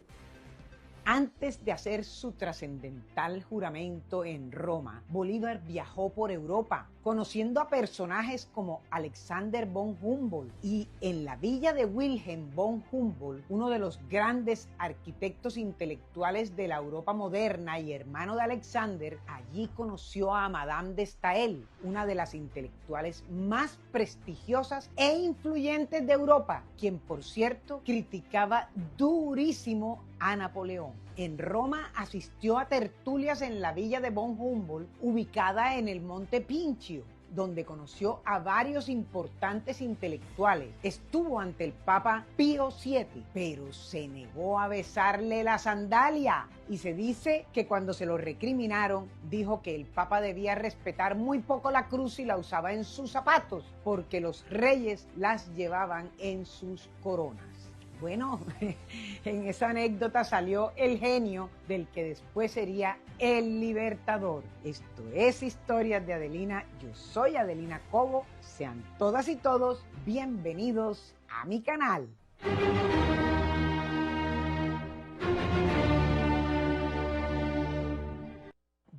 Antes de hacer su trascendental juramento en Roma, Bolívar viajó por Europa, conociendo a personajes como Alexander von Humboldt, y en la villa de Wilhelm von Humboldt, uno de los grandes arquitectos intelectuales de la Europa moderna y hermano de Alexander, allí conoció a Madame de Staël, una de las intelectuales más prestigiosas e influyentes de Europa, quien por cierto criticaba durísimo a Napoleón. En Roma asistió a tertulias en la villa de von Humboldt, ubicada en el Monte Pincio, donde conoció a varios importantes intelectuales. Estuvo ante el Papa Pío VII, pero se negó a besarle la sandalia. Y se dice que cuando se lo recriminaron, dijo que el Papa debía respetar muy poco la cruz y la usaba en sus zapatos, porque los reyes las llevaban en sus coronas. Bueno, en esa anécdota salió el genio del que después sería el libertador. Esto es Historias de Adelina. Yo soy Adelina Cobo. Sean todas y todos bienvenidos a mi canal.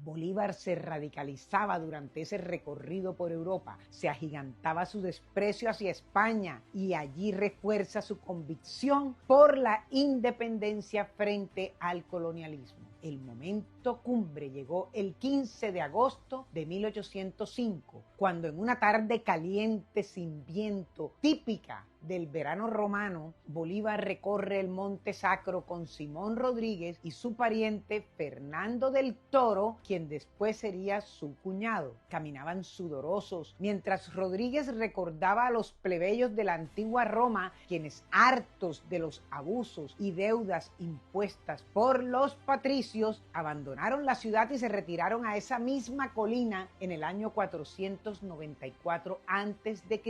Bolívar se radicalizaba durante ese recorrido por Europa, se agigantaba su desprecio hacia España y allí refuerza su convicción por la independencia frente al colonialismo. El momento cumbre llegó el 15 de agosto de 1805, cuando en una tarde caliente sin viento, típica del verano romano, Bolívar recorre el Monte Sacro con Simón Rodríguez y su pariente Fernando del Toro, quien después sería su cuñado. Caminaban sudorosos, mientras Rodríguez recordaba a los plebeyos de la antigua Roma, quienes, hartos de los abusos y deudas impuestas por los patricios, abandonaron la ciudad y se retiraron a esa misma colina en el año 494 a.C.,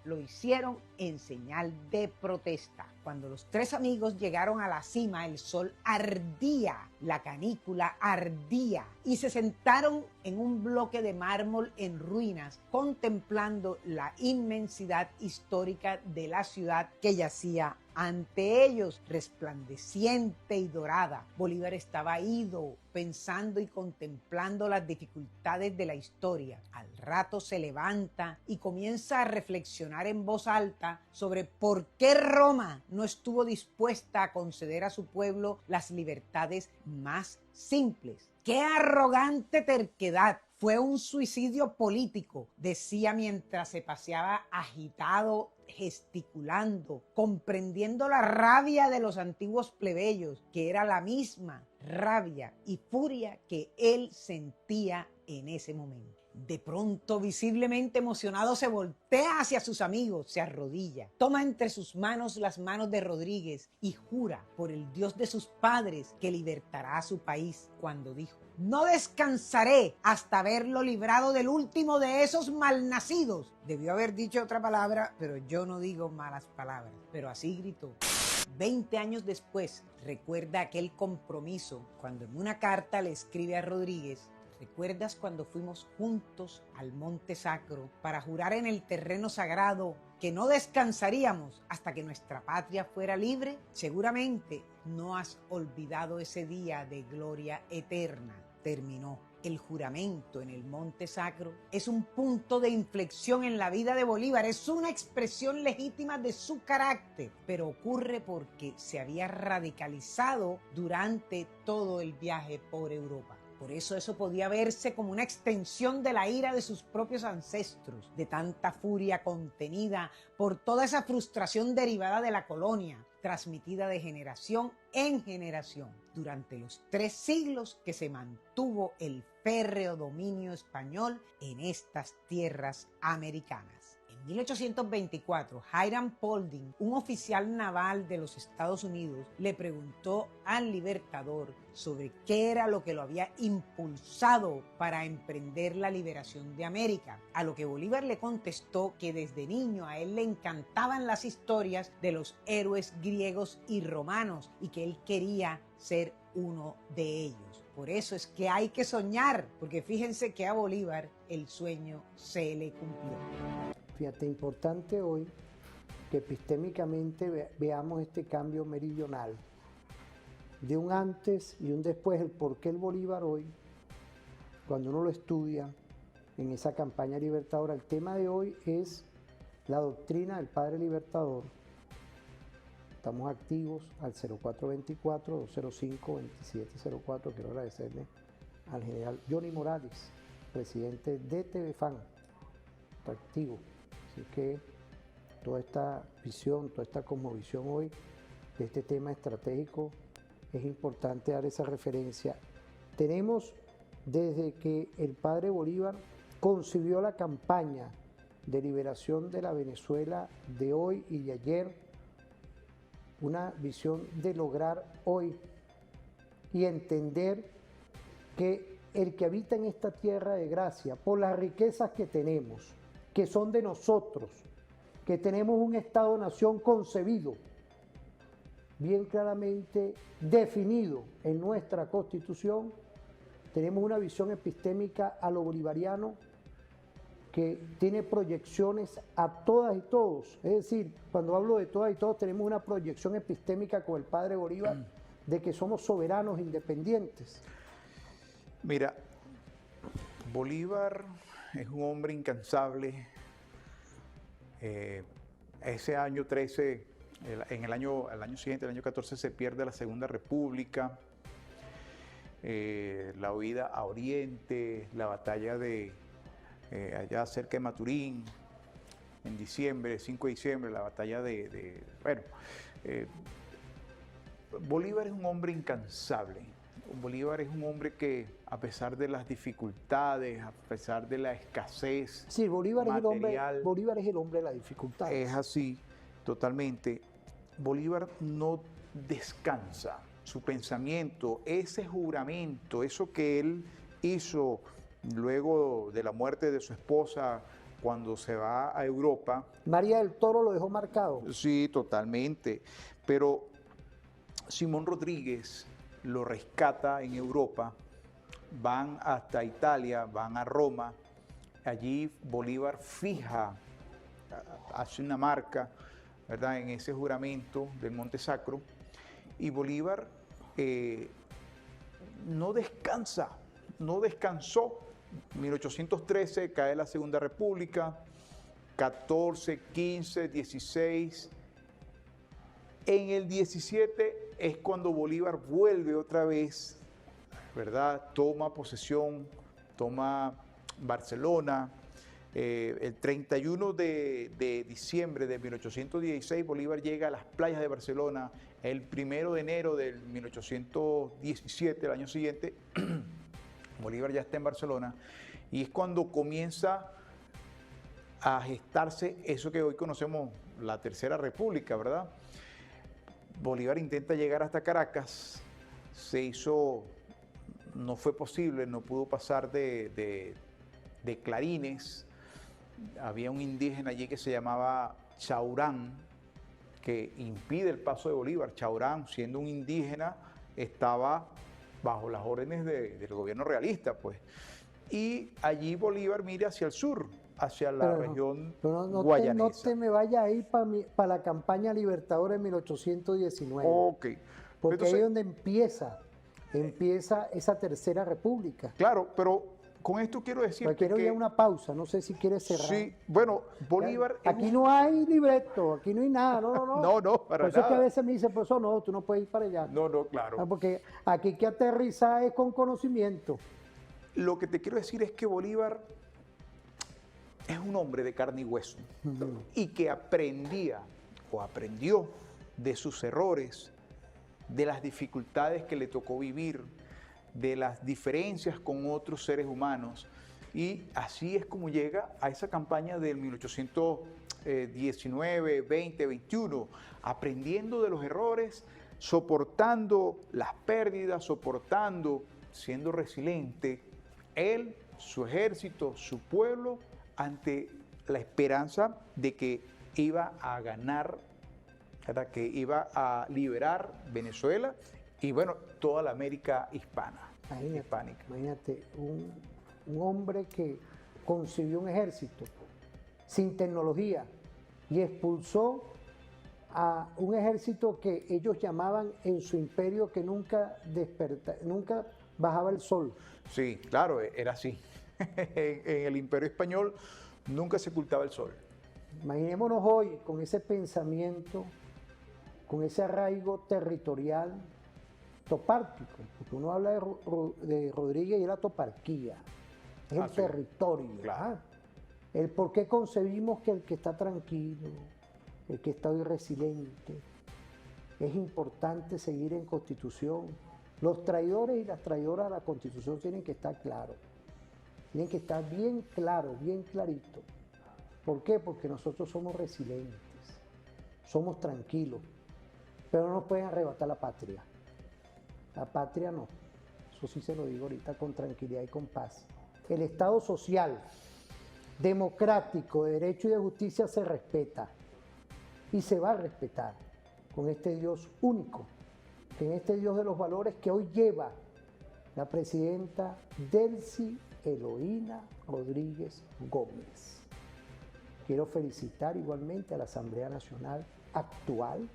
lo hicieron en señal de protesta. Cuando los tres amigos llegaron a la cima, el sol ardía, la canícula ardía, y se sentaron en un bloque de mármol en ruinas, contemplando la inmensidad histórica de la ciudad que yacía ante ellos, resplandeciente y dorada. Bolívar estaba ido, pensando y contemplando las dificultades de la historia. Al rato se levanta y comienza a reflexionar en voz alta sobre por qué Roma no estuvo dispuesta a conceder a su pueblo las libertades más simples. ¡Qué arrogante terquedad! Fue un suicidio político, decía mientras se paseaba agitado, gesticulando, comprendiendo la rabia de los antiguos plebeyos, que era la misma rabia y furia que él sentía en ese momento. De pronto, visiblemente emocionado, se voltea hacia sus amigos, se arrodilla, toma entre sus manos las manos de Rodríguez y jura por el Dios de sus padres que libertará a su país, cuando dijo: no descansaré hasta haberlo librado del último de esos malnacidos. Debió haber dicho otra palabra, pero yo no digo malas palabras. Pero así gritó. 20 años después, recuerda aquel compromiso cuando en una carta le escribe a Rodríguez: ¿recuerdas cuando fuimos juntos al Monte Sacro para jurar en el terreno sagrado que no descansaríamos hasta que nuestra patria fuera libre? Seguramente no has olvidado ese día de gloria eterna. Terminó. El juramento en el Monte Sacro es un punto de inflexión en la vida de Bolívar, es una expresión legítima de su carácter, pero ocurre porque se había radicalizado durante todo el viaje por Europa. Por eso podía verse como una extensión de la ira de sus propios ancestros, de tanta furia contenida por toda esa frustración derivada de la colonia, transmitida de generación en generación, durante los 3 siglos que se mantuvo el férreo dominio español en estas tierras americanas. En 1824, Hiram Paulding, un oficial naval de los Estados Unidos, le preguntó al Libertador sobre qué era lo que lo había impulsado para emprender la liberación de América, a lo que Bolívar le contestó que desde niño a él le encantaban las historias de los héroes griegos y romanos y que él quería ser uno de ellos. Por eso es que hay que soñar, porque fíjense que a Bolívar el sueño se le cumplió. Fíjate, importante hoy que epistémicamente veamos este cambio meridional, de un antes y un después, el por qué el Bolívar hoy, cuando uno lo estudia en esa campaña libertadora. El tema de hoy es la doctrina del Padre Libertador. Estamos activos al 0424-205-2704. Quiero agradecerle al general Johnny Morales, presidente de TVFAN. Está activo. Así que toda esta visión, toda esta cosmovisión hoy de este tema estratégico, es importante dar esa referencia. Tenemos desde que el padre Bolívar concibió la campaña de liberación de la Venezuela de hoy y de ayer, una visión de lograr hoy y entender que el que habita en esta tierra de gracia, por las riquezas que tenemos, que son de nosotros, que tenemos un Estado-nación concebido, bien claramente definido en nuestra Constitución, tenemos una visión epistémica a lo bolivariano que tiene proyecciones a todas y todos. Es decir, cuando hablo de todas y todos, tenemos una proyección epistémica con el padre Bolívar de que somos soberanos independientes. Mira, Bolívar es un hombre incansable. Ese año 13, el año siguiente, el año 14, se pierde la Segunda República, la huida a Oriente, la batalla de allá cerca de Maturín, en diciembre, 5 de diciembre, la batalla Bolívar es un hombre incansable. Bolívar es un hombre que, a pesar de las dificultades, a pesar de la escasez Sí, Bolívar material, es el hombre de la dificultad. es así, totalmente. Bolívar no descansa. Su pensamiento, ese juramento, eso que él hizo luego de la muerte de su esposa cuando se va a Europa. María del Toro lo dejó marcado. Sí, totalmente. Pero Simón Rodríguez lo rescata en Europa, van hasta Italia, van a Roma, allí Bolívar hace una marca, ¿verdad?, en ese juramento del Monte Sacro, y Bolívar no descansó. En 1813 cae la Segunda República, 14, 15, 16. En el 17 es cuando Bolívar vuelve otra vez, ¿verdad? Toma posesión, toma Barcelona. El 31 de diciembre de 1816 Bolívar llega a las playas de Barcelona. El 1 de enero de 1817, el año siguiente, Bolívar ya está en Barcelona y es cuando comienza a gestarse eso que hoy conocemos, la Tercera República, ¿verdad? Bolívar intenta llegar hasta Caracas, no fue posible, no pudo pasar de Clarines. Había un indígena allí que se llamaba Chaurán, que impide el paso de Bolívar. Chaurán, siendo un indígena, estaba bajo las órdenes del gobierno realista, pues. Y allí Bolívar mira hacia el sur, hacia la región guayanesa. No te me vayas a ir para la campaña libertadora en 1819. Ok. Porque Entonces, ahí es donde empieza esa Tercera República. claro, pero Con esto quiero Pues decirte quiero ir que... a una pausa, no sé si quieres cerrar. Sí, bueno, Bolívar... es Aquí un- no hay libreto, aquí no hay nada, no. No, no, Por para eso es que a nada. veces me dicen, profesor, no, tú no puedes ir para allá. No, no, claro. Porque aquí que aterrizar es con conocimiento. Lo que te quiero decir es que Bolívar es un hombre de carne y hueso y que aprendía o aprendió de sus errores, de las dificultades que le tocó vivir, de las diferencias con otros seres humanos. Y así es como llega a esa campaña del 1819, 20, 21, aprendiendo de los errores, soportando las pérdidas, soportando, siendo resiliente, él, su ejército, su pueblo, ante la esperanza de que iba a ganar, ¿verdad? Que iba a liberar Venezuela y bueno, toda la América hispánica. Imagínate, un hombre que concibió un ejército sin tecnología y expulsó a un ejército que ellos llamaban en su imperio que nunca bajaba el sol. Sí, claro, era así. En el Imperio Español nunca se ocultaba el sol. Imaginémonos hoy con ese pensamiento, con ese arraigo territorial topárquico, porque uno habla de Rodríguez y es la toparquía, es el Sí, territorio. claro. El por qué concebimos que el que está tranquilo, el que está hoy resiliente, es importante seguir en Constitución. Los traidores y las traidoras a la Constitución tienen que estar claros, tienen que estar bien claros, bien clarito. ¿Por qué? Porque nosotros somos resilientes, somos tranquilos, pero no nos pueden arrebatar la patria. La patria no, eso sí se lo digo ahorita con tranquilidad y con paz. El Estado social, democrático, de derecho y de justicia se respeta y se va a respetar con este Dios único, en este Dios de los valores que hoy lleva la presidenta Delcy Eloína Rodríguez Gómez. Quiero felicitar igualmente a la Asamblea Nacional actual,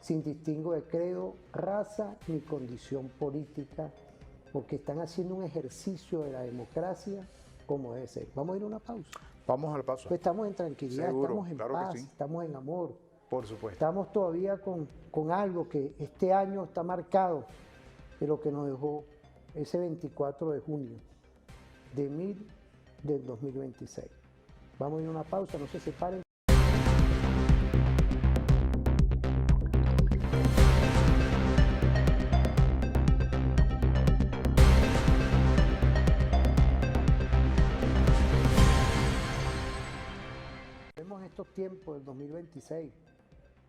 sin distingo de credo, raza ni condición política, porque están haciendo un ejercicio de la democracia como debe ser. Vamos a ir a una pausa. Vamos al paso. Pues estamos en tranquilidad, Seguro, estamos en claro que paz, sí. estamos en amor. Por supuesto. Estamos todavía con algo que este año está marcado de lo que nos dejó ese 24 de junio del 2026. Vamos a ir a una pausa, no se separen. Vemos estos tiempos del 2026.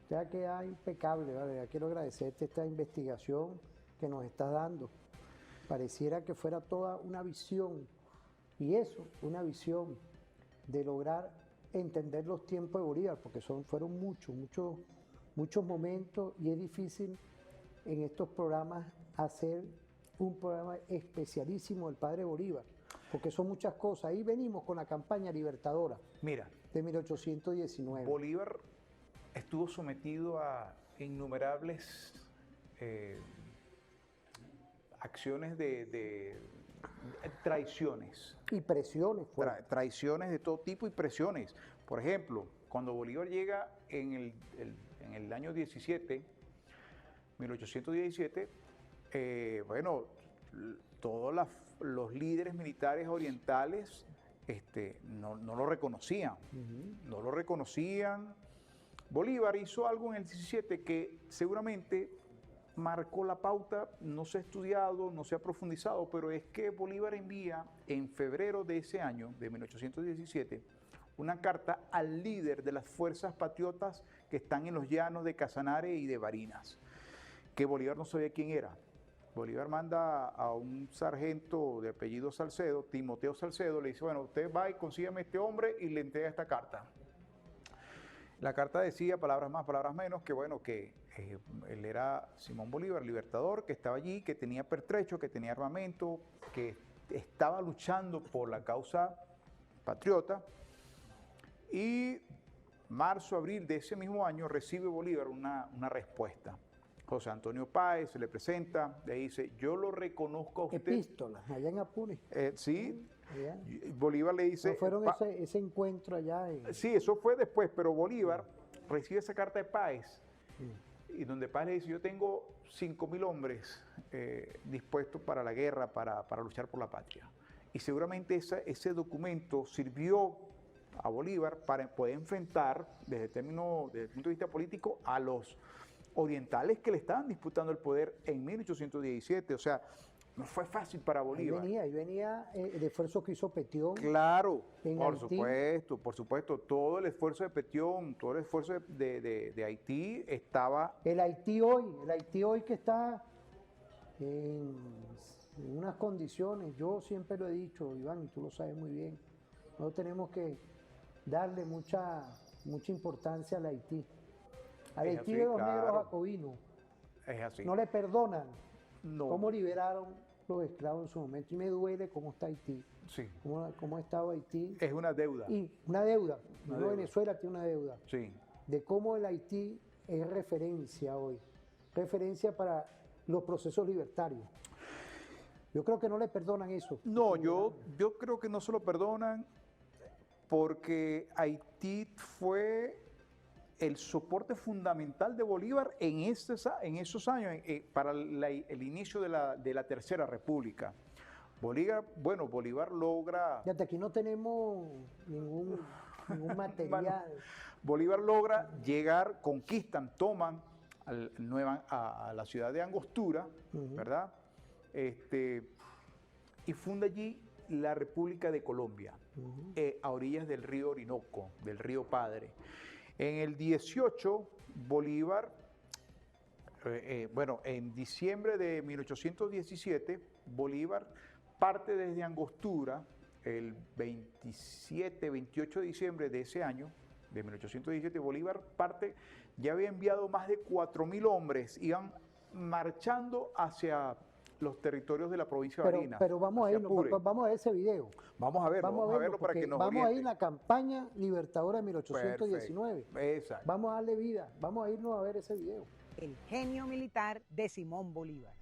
Ya queda impecable, ¿vale? Ya quiero agradecerte esta investigación que nos estás dando. Pareciera que fuera toda una visión, y eso, una visión de lograr entender los tiempos de Bolívar, porque fueron muchos momentos, y es difícil en estos programas hacer un programa especialísimo del padre Bolívar, porque son muchas cosas. Ahí venimos con la campaña libertadora Mira, de 1819. Bolívar estuvo sometido a innumerables acciones de traiciones. Y presiones fuertes. Traiciones de todo tipo y presiones. Por ejemplo, cuando Bolívar llega en el año 1817, bueno, todos los líderes militares orientales no lo reconocían. No lo reconocían. Bolívar hizo algo en el 17 que seguramente marcó la pauta, no se ha estudiado, no se ha profundizado, pero es que Bolívar envía en febrero de ese año, de 1817, una carta al líder de las fuerzas patriotas que están en los llanos de Casanare y de Barinas, que Bolívar no sabía quién era. Bolívar manda a un sargento de apellido Salcedo, Timoteo Salcedo, le dice, bueno, usted va y consígame este hombre y le entrega esta carta. La carta decía, palabras más, palabras menos, que bueno, que él era Simón Bolívar, libertador, que estaba allí, que tenía pertrecho, que tenía armamento, que estaba luchando por la causa patriota. Y marzo, abril de ese mismo año recibe Bolívar una respuesta. José Antonio Páez, se le presenta, le dice, yo lo reconozco a usted. Epístolas, allá en Apure. Sí, Allá. Bolívar le dice... ¿No fueron ese encuentro allá? Sí, eso fue después, pero Bolívar recibe esa carta de Páez, y donde Páez le dice, yo tengo 5.000 hombres dispuestos para la guerra, para luchar por la patria. Y seguramente ese documento sirvió a Bolívar para poder enfrentar, desde el punto de vista político, a los orientales que le estaban disputando el poder en 1817. O sea, no fue fácil para Bolívar. Ahí venía el esfuerzo que hizo Petión. Claro, en por Haití. supuesto, todo el esfuerzo de Petión, todo el esfuerzo de Haití estaba... El Haití hoy que está en unas condiciones, yo siempre lo he dicho, Iván, y tú lo sabes muy bien, no tenemos que darle mucha importancia al Haití. Al Es Haití así, de los claro. negros jacobinos, Es así. no le perdonan No. cómo liberaron los esclavos en su momento, y me duele cómo está Haití, Sí, cómo ha estado Haití, es una deuda. y una deuda, Una no deuda. Venezuela tiene una deuda, Sí, de cómo el Haití es referencia hoy, referencia para los procesos libertarios. Yo creo que no le perdonan eso. no, yo creo que no se lo perdonan porque Haití fue el soporte fundamental de Bolívar en esos años, para el inicio de la Tercera República. Bolívar logra... Fíjate, aquí no tenemos ningún material. Bolívar logra llegar, conquistan, toman a la ciudad de Angostura, ¿verdad? Y funda allí la República de Colombia, a orillas del río Orinoco, del río Padre. En el 18, Bolívar, en diciembre de 1817, Bolívar parte desde Angostura, el 28 de diciembre de ese año, de 1817, Bolívar parte, ya había enviado más de 4.000 hombres, iban marchando hacia los territorios de la provincia de Barinas. Pero vamos a hacia ir, Apure. vamos a ver ese video. Vamos a verlo para que nos vamos a ir oriente. a la campaña libertadora de 1819. Perfecto. Exacto. Vamos a darle vida, vamos a irnos a ver ese video. El genio militar de Simón Bolívar.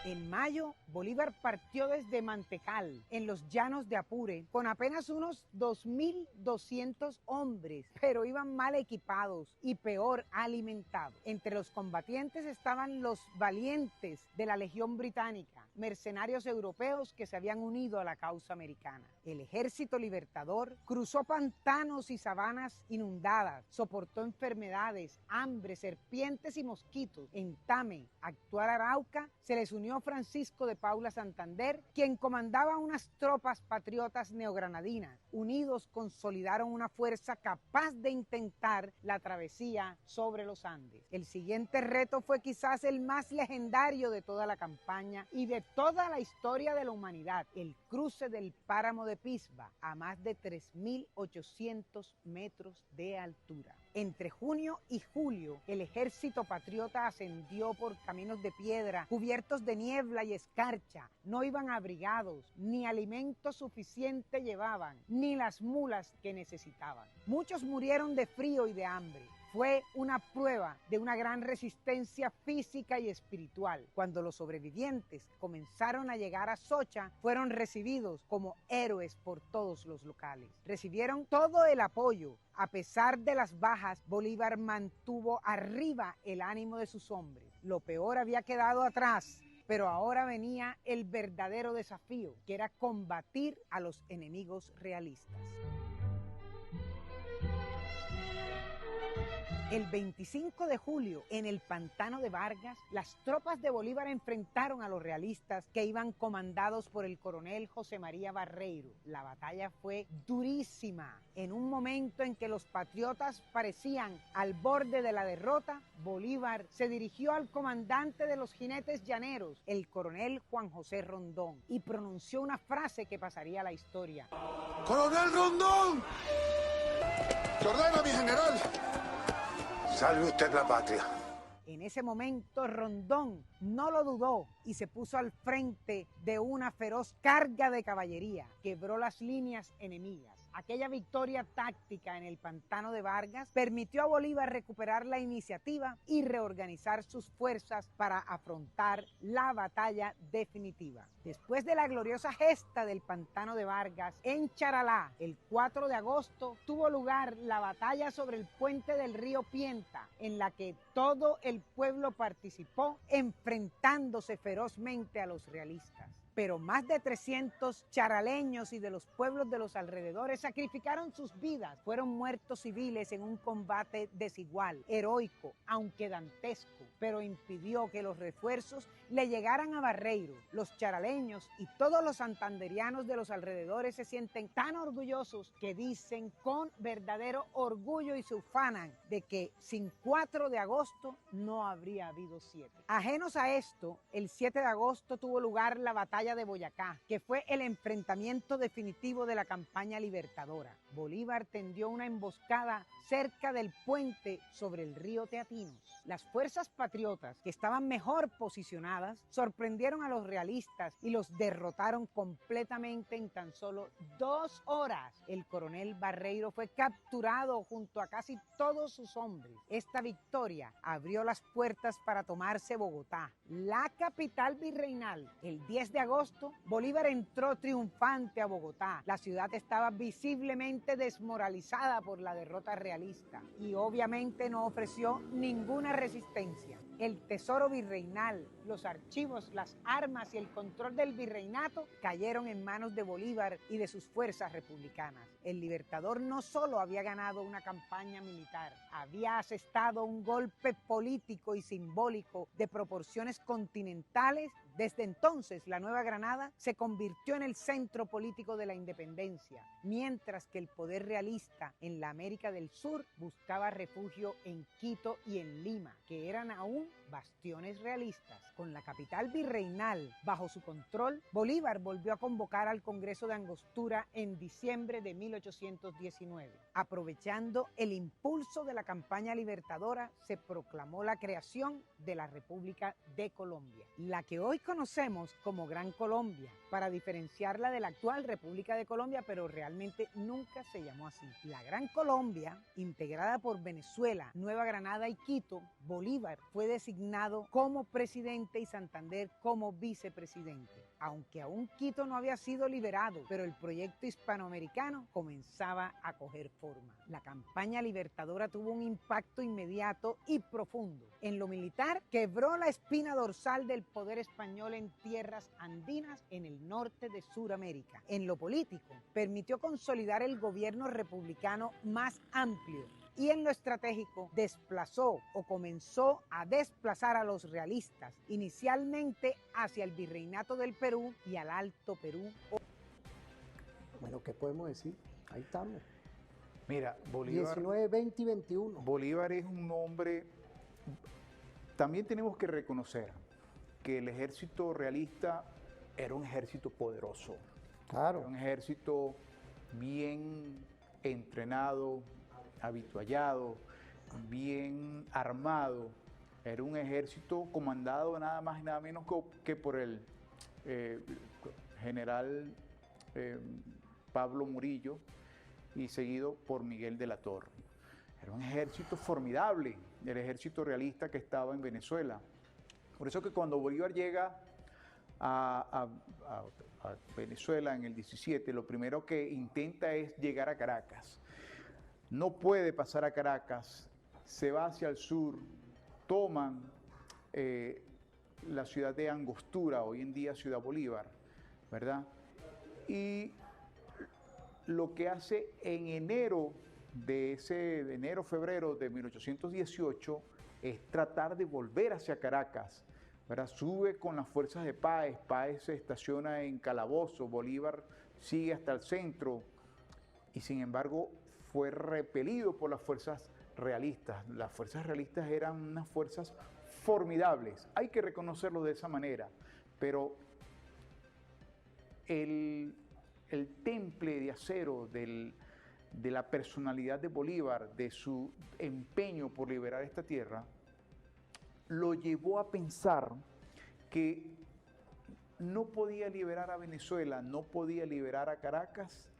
En mayo, Bolívar partió desde Mantecal, en los llanos de Apure, con apenas unos 2.200 hombres, pero iban mal equipados y peor alimentados. Entre los combatientes estaban los valientes de la Legión Británica, mercenarios europeos que se habían unido a la causa americana. El ejército libertador cruzó pantanos y sabanas inundadas, soportó enfermedades, hambre, serpientes y mosquitos. En Tame, actual Arauca, se les unió Francisco de Paula Santander, quien comandaba unas tropas patriotas neogranadinas. Unidos consolidaron una fuerza capaz de intentar la travesía sobre los Andes. El siguiente reto fue quizás el más legendario de toda la campaña y de toda la historia de la humanidad: el cruce del páramo de Pisba, a más de 3.800 metros de altura. Entre junio y julio, el ejército patriota ascendió por caminos de piedra, cubiertos de niebla y escarcha. No iban abrigados, ni alimento suficiente llevaban, ni las mulas que necesitaban. Muchos murieron de frío y de hambre. Fue una prueba de una gran resistencia física y espiritual. Cuando los sobrevivientes comenzaron a llegar a Socha, fueron recibidos como héroes por todos los locales. Recibieron todo el apoyo. A pesar de las bajas, Bolívar mantuvo arriba el ánimo de sus hombres. Lo peor había quedado atrás, pero ahora venía el verdadero desafío, que era combatir a los enemigos realistas. El 25 de julio, en el pantano de Vargas, las tropas de Bolívar enfrentaron a los realistas que iban comandados por el coronel José María Barreiro. La batalla fue durísima. En un momento en que los patriotas parecían al borde de la derrota, Bolívar se dirigió al comandante de los jinetes llaneros, el coronel Juan José Rondón, y pronunció una frase que pasaría a la historia. ¡Coronel Rondón! ¡Se ordena, mi general! Salve usted la patria. En ese momento Rondón no lo dudó y se puso al frente de una feroz carga de caballería. Quebró las líneas enemigas. Aquella victoria táctica en el pantano de Vargas permitió a Bolívar recuperar la iniciativa y reorganizar sus fuerzas para afrontar la batalla definitiva. Después de la gloriosa gesta del pantano de Vargas, en Charalá, el 4 de agosto, tuvo lugar la batalla sobre el puente del río Pienta, en la que todo el pueblo participó, enfrentándose ferozmente a los realistas. Pero más de 300 charaleños y de los pueblos de los alrededores sacrificaron sus vidas. Fueron muertos civiles en un combate desigual, heroico, aunque dantesco, pero impidió que los refuerzos le llegaran a Barreiro. Los charaleños y todos los santanderianos de los alrededores se sienten tan orgullosos que dicen con verdadero orgullo y se ufanan de que sin 4 de agosto no habría habido 7. Ajenos a esto, el 7 de agosto tuvo lugar la batalla de Boyacá, que fue el enfrentamiento definitivo de la campaña libertadora. Bolívar tendió una emboscada cerca del puente sobre el río Teatinos. Las fuerzas patriotas, que estaban mejor posicionadas, sorprendieron a los realistas y los derrotaron completamente en tan solo 2 horas. El coronel Barreiro fue capturado junto a casi todos sus hombres. Esta victoria abrió las puertas para tomarse Bogotá, la capital virreinal. El 10 de agosto, Bolívar entró triunfante a Bogotá. La ciudad estaba visiblemente desmoralizada por la derrota realista y obviamente no ofreció ninguna resistencia. El tesoro virreinal, los archivos, las armas y el control del virreinato cayeron en manos de Bolívar y de sus fuerzas republicanas. El Libertador no solo había ganado una campaña militar, había asestado un golpe político y simbólico de proporciones continentales. Desde entonces, la Nueva Granada se convirtió en el centro político de la independencia, mientras que el poder realista en la América del Sur buscaba refugio en Quito y en Lima, que eran aún bastiones realistas. Con la capital virreinal bajo su control, Bolívar volvió a convocar al Congreso de Angostura en diciembre de 1819. Aprovechando el impulso de la campaña libertadora, se proclamó la creación de la República de Colombia, la que hoy conocemos como Gran Colombia, para diferenciarla de la actual República de Colombia, pero realmente nunca se llamó así. La Gran Colombia, integrada por Venezuela, Nueva Granada y Quito, Bolívar fue designado como presidente y Santander como vicepresidente. Aunque aún Quito no había sido liberado, pero el proyecto hispanoamericano comenzaba a coger forma. La campaña libertadora tuvo un impacto inmediato y profundo. En lo militar, quebró la espina dorsal del poder español en tierras andinas en el norte de Sudamérica. En lo político, permitió consolidar el gobierno republicano más amplio. Y en lo estratégico, desplazó o comenzó a desplazar a los realistas, inicialmente hacia el virreinato del Perú y al Alto Perú. Bueno, ¿qué podemos decir? Ahí estamos. Mira, Bolívar, 19, 20 y 21. Bolívar es un hombre, también tenemos que reconocer que el ejército realista era un ejército poderoso, Claro. era un ejército bien entrenado, habituallado, bien armado, era un ejército comandado nada más y nada menos que por el general Pablo Murillo y seguido por Miguel de la Torre. Era un ejército formidable, el ejército realista que estaba en Venezuela. Por eso que cuando Bolívar llega a Venezuela en el 17, lo primero que intenta es llegar a Caracas. No puede pasar a Caracas, se va hacia el sur, toman la ciudad de Angostura, hoy en día Ciudad Bolívar, ¿verdad? Y lo que hace en enero febrero de 1818 es tratar de volver hacia Caracas, ¿verdad? Sube con las fuerzas de Páez, Páez se estaciona en Calabozo, Bolívar sigue hasta el centro y sin embargo fue repelido por las fuerzas realistas. Las fuerzas realistas eran unas fuerzas formidables, hay que reconocerlo de esa manera, pero el temple de acero de la personalidad de Bolívar, de su empeño por liberar esta tierra, lo llevó a pensar que no podía liberar a Venezuela, no podía liberar a Caracas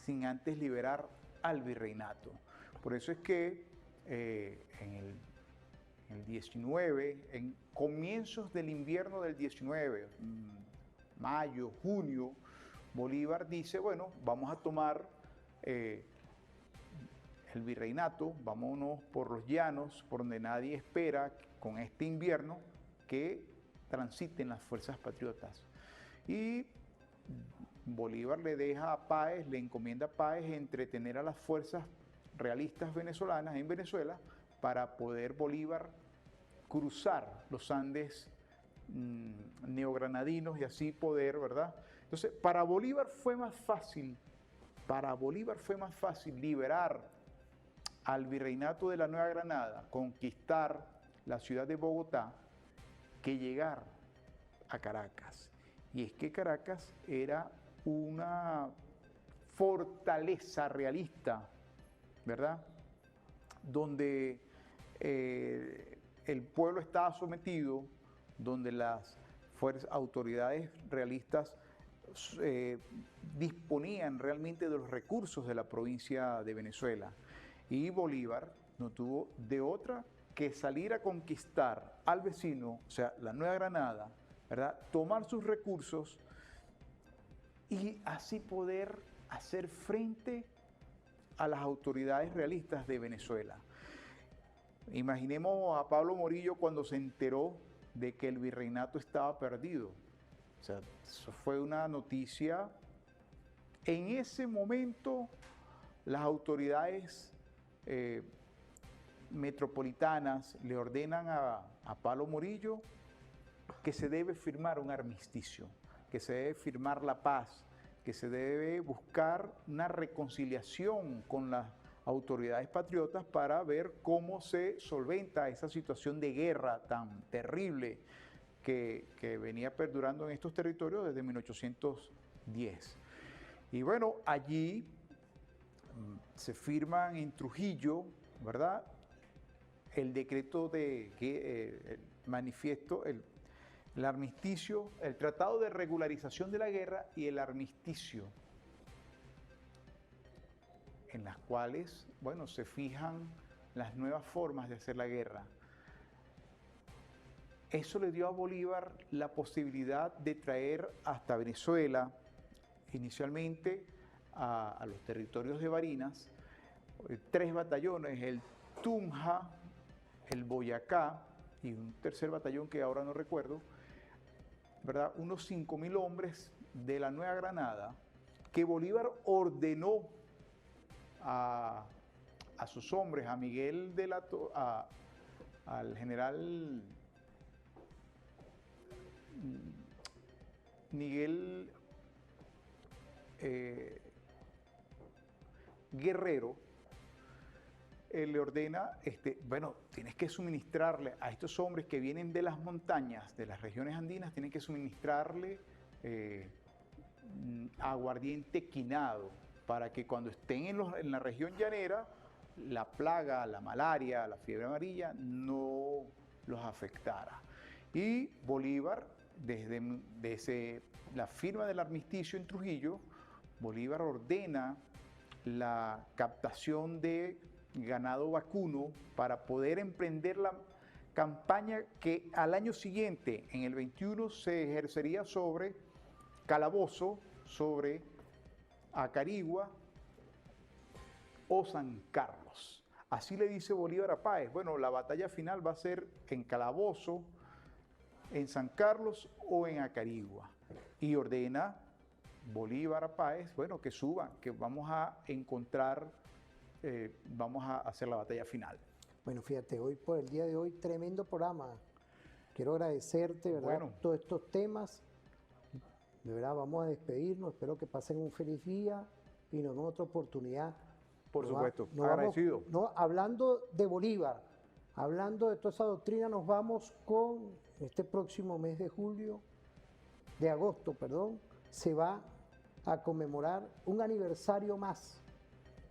sin antes liberar al virreinato. Por eso es que en el 19, en comienzos del invierno del 19, mayo, junio, Bolívar dice, bueno, vamos a tomar el virreinato, vámonos por los llanos, por donde nadie espera con este invierno que transiten las fuerzas patriotas. Y Bolívar le deja a Páez, le encomienda a Páez entretener a las fuerzas realistas venezolanas en Venezuela para poder Bolívar cruzar los Andes neogranadinos y así poder, ¿verdad? Entonces, para Bolívar fue más fácil liberar al virreinato de la Nueva Granada, conquistar la ciudad de Bogotá, que llegar a Caracas. Y es que Caracas era una fortaleza realista, ¿verdad? Donde el pueblo estaba sometido, donde las autoridades realistas disponían realmente de los recursos de la provincia de Venezuela. Y Bolívar no tuvo de otra que salir a conquistar al vecino, o sea, la Nueva Granada, ¿verdad? Tomar sus recursos y así poder hacer frente a las autoridades realistas de Venezuela. Imaginemos a Pablo Morillo cuando se enteró de que el virreinato estaba perdido. O sea, eso fue una noticia. En ese momento, las autoridades metropolitanas le ordenan a Pablo Morillo que se debe firmar un armisticio, que se debe firmar la paz, que se debe buscar una reconciliación con las autoridades patriotas para ver cómo se solventa esa situación de guerra tan terrible que venía perdurando en estos territorios desde 1810. Y bueno, allí se firman en Trujillo, ¿verdad?, el decreto el manifiesto, el armisticio, el tratado de regularización de la guerra y el armisticio, en las cuales, bueno, se fijan las nuevas formas de hacer la guerra. Eso le dio a Bolívar la posibilidad de traer hasta Venezuela, inicialmente a los territorios de Barinas, 3 batallones, el Tunja, el Boyacá y un tercer batallón que ahora no recuerdo, ¿verdad? Unos 5.000 hombres de la Nueva Granada que Bolívar ordenó a sus hombres, a Miguel de la al general Miguel Guerrero, le ordena, bueno, tienes que suministrarle a estos hombres que vienen de las montañas, de las regiones andinas, tienen que suministrarle aguardiente quinado, para que cuando estén en la región llanera, la plaga, la malaria, la fiebre amarilla no los afectara. Y Bolívar, desde la firma del armisticio en Trujillo, Bolívar ordena la captación de ganado vacuno para poder emprender la campaña que al año siguiente, en el 21, se ejercería sobre Calabozo, sobre Acarigua o San Carlos. Así le dice Bolívar a Páez, bueno, la batalla final va a ser en Calabozo, en San Carlos o en Acarigua. Y ordena Bolívar a Páez, bueno, que suban, que vamos a encontrar, vamos a hacer la batalla final. Bueno, fíjate, hoy por el día de hoy, tremendo programa. Quiero agradecerte, ¿verdad? Bueno. Todos estos temas. De verdad, vamos a despedirnos. Espero que pasen un feliz día y nos den otra oportunidad. Por supuesto, Nos agradecido. Hablando de Bolívar, hablando de toda esa doctrina, nos vamos con este próximo mes de agosto, se va a conmemorar un aniversario más,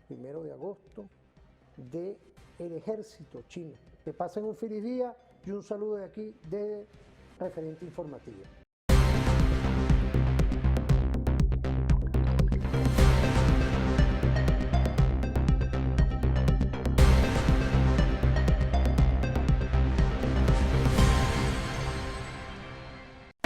1 de agosto, del ejército chino. Que pasen un feliz día y un saludo de aquí de Referente Informativo.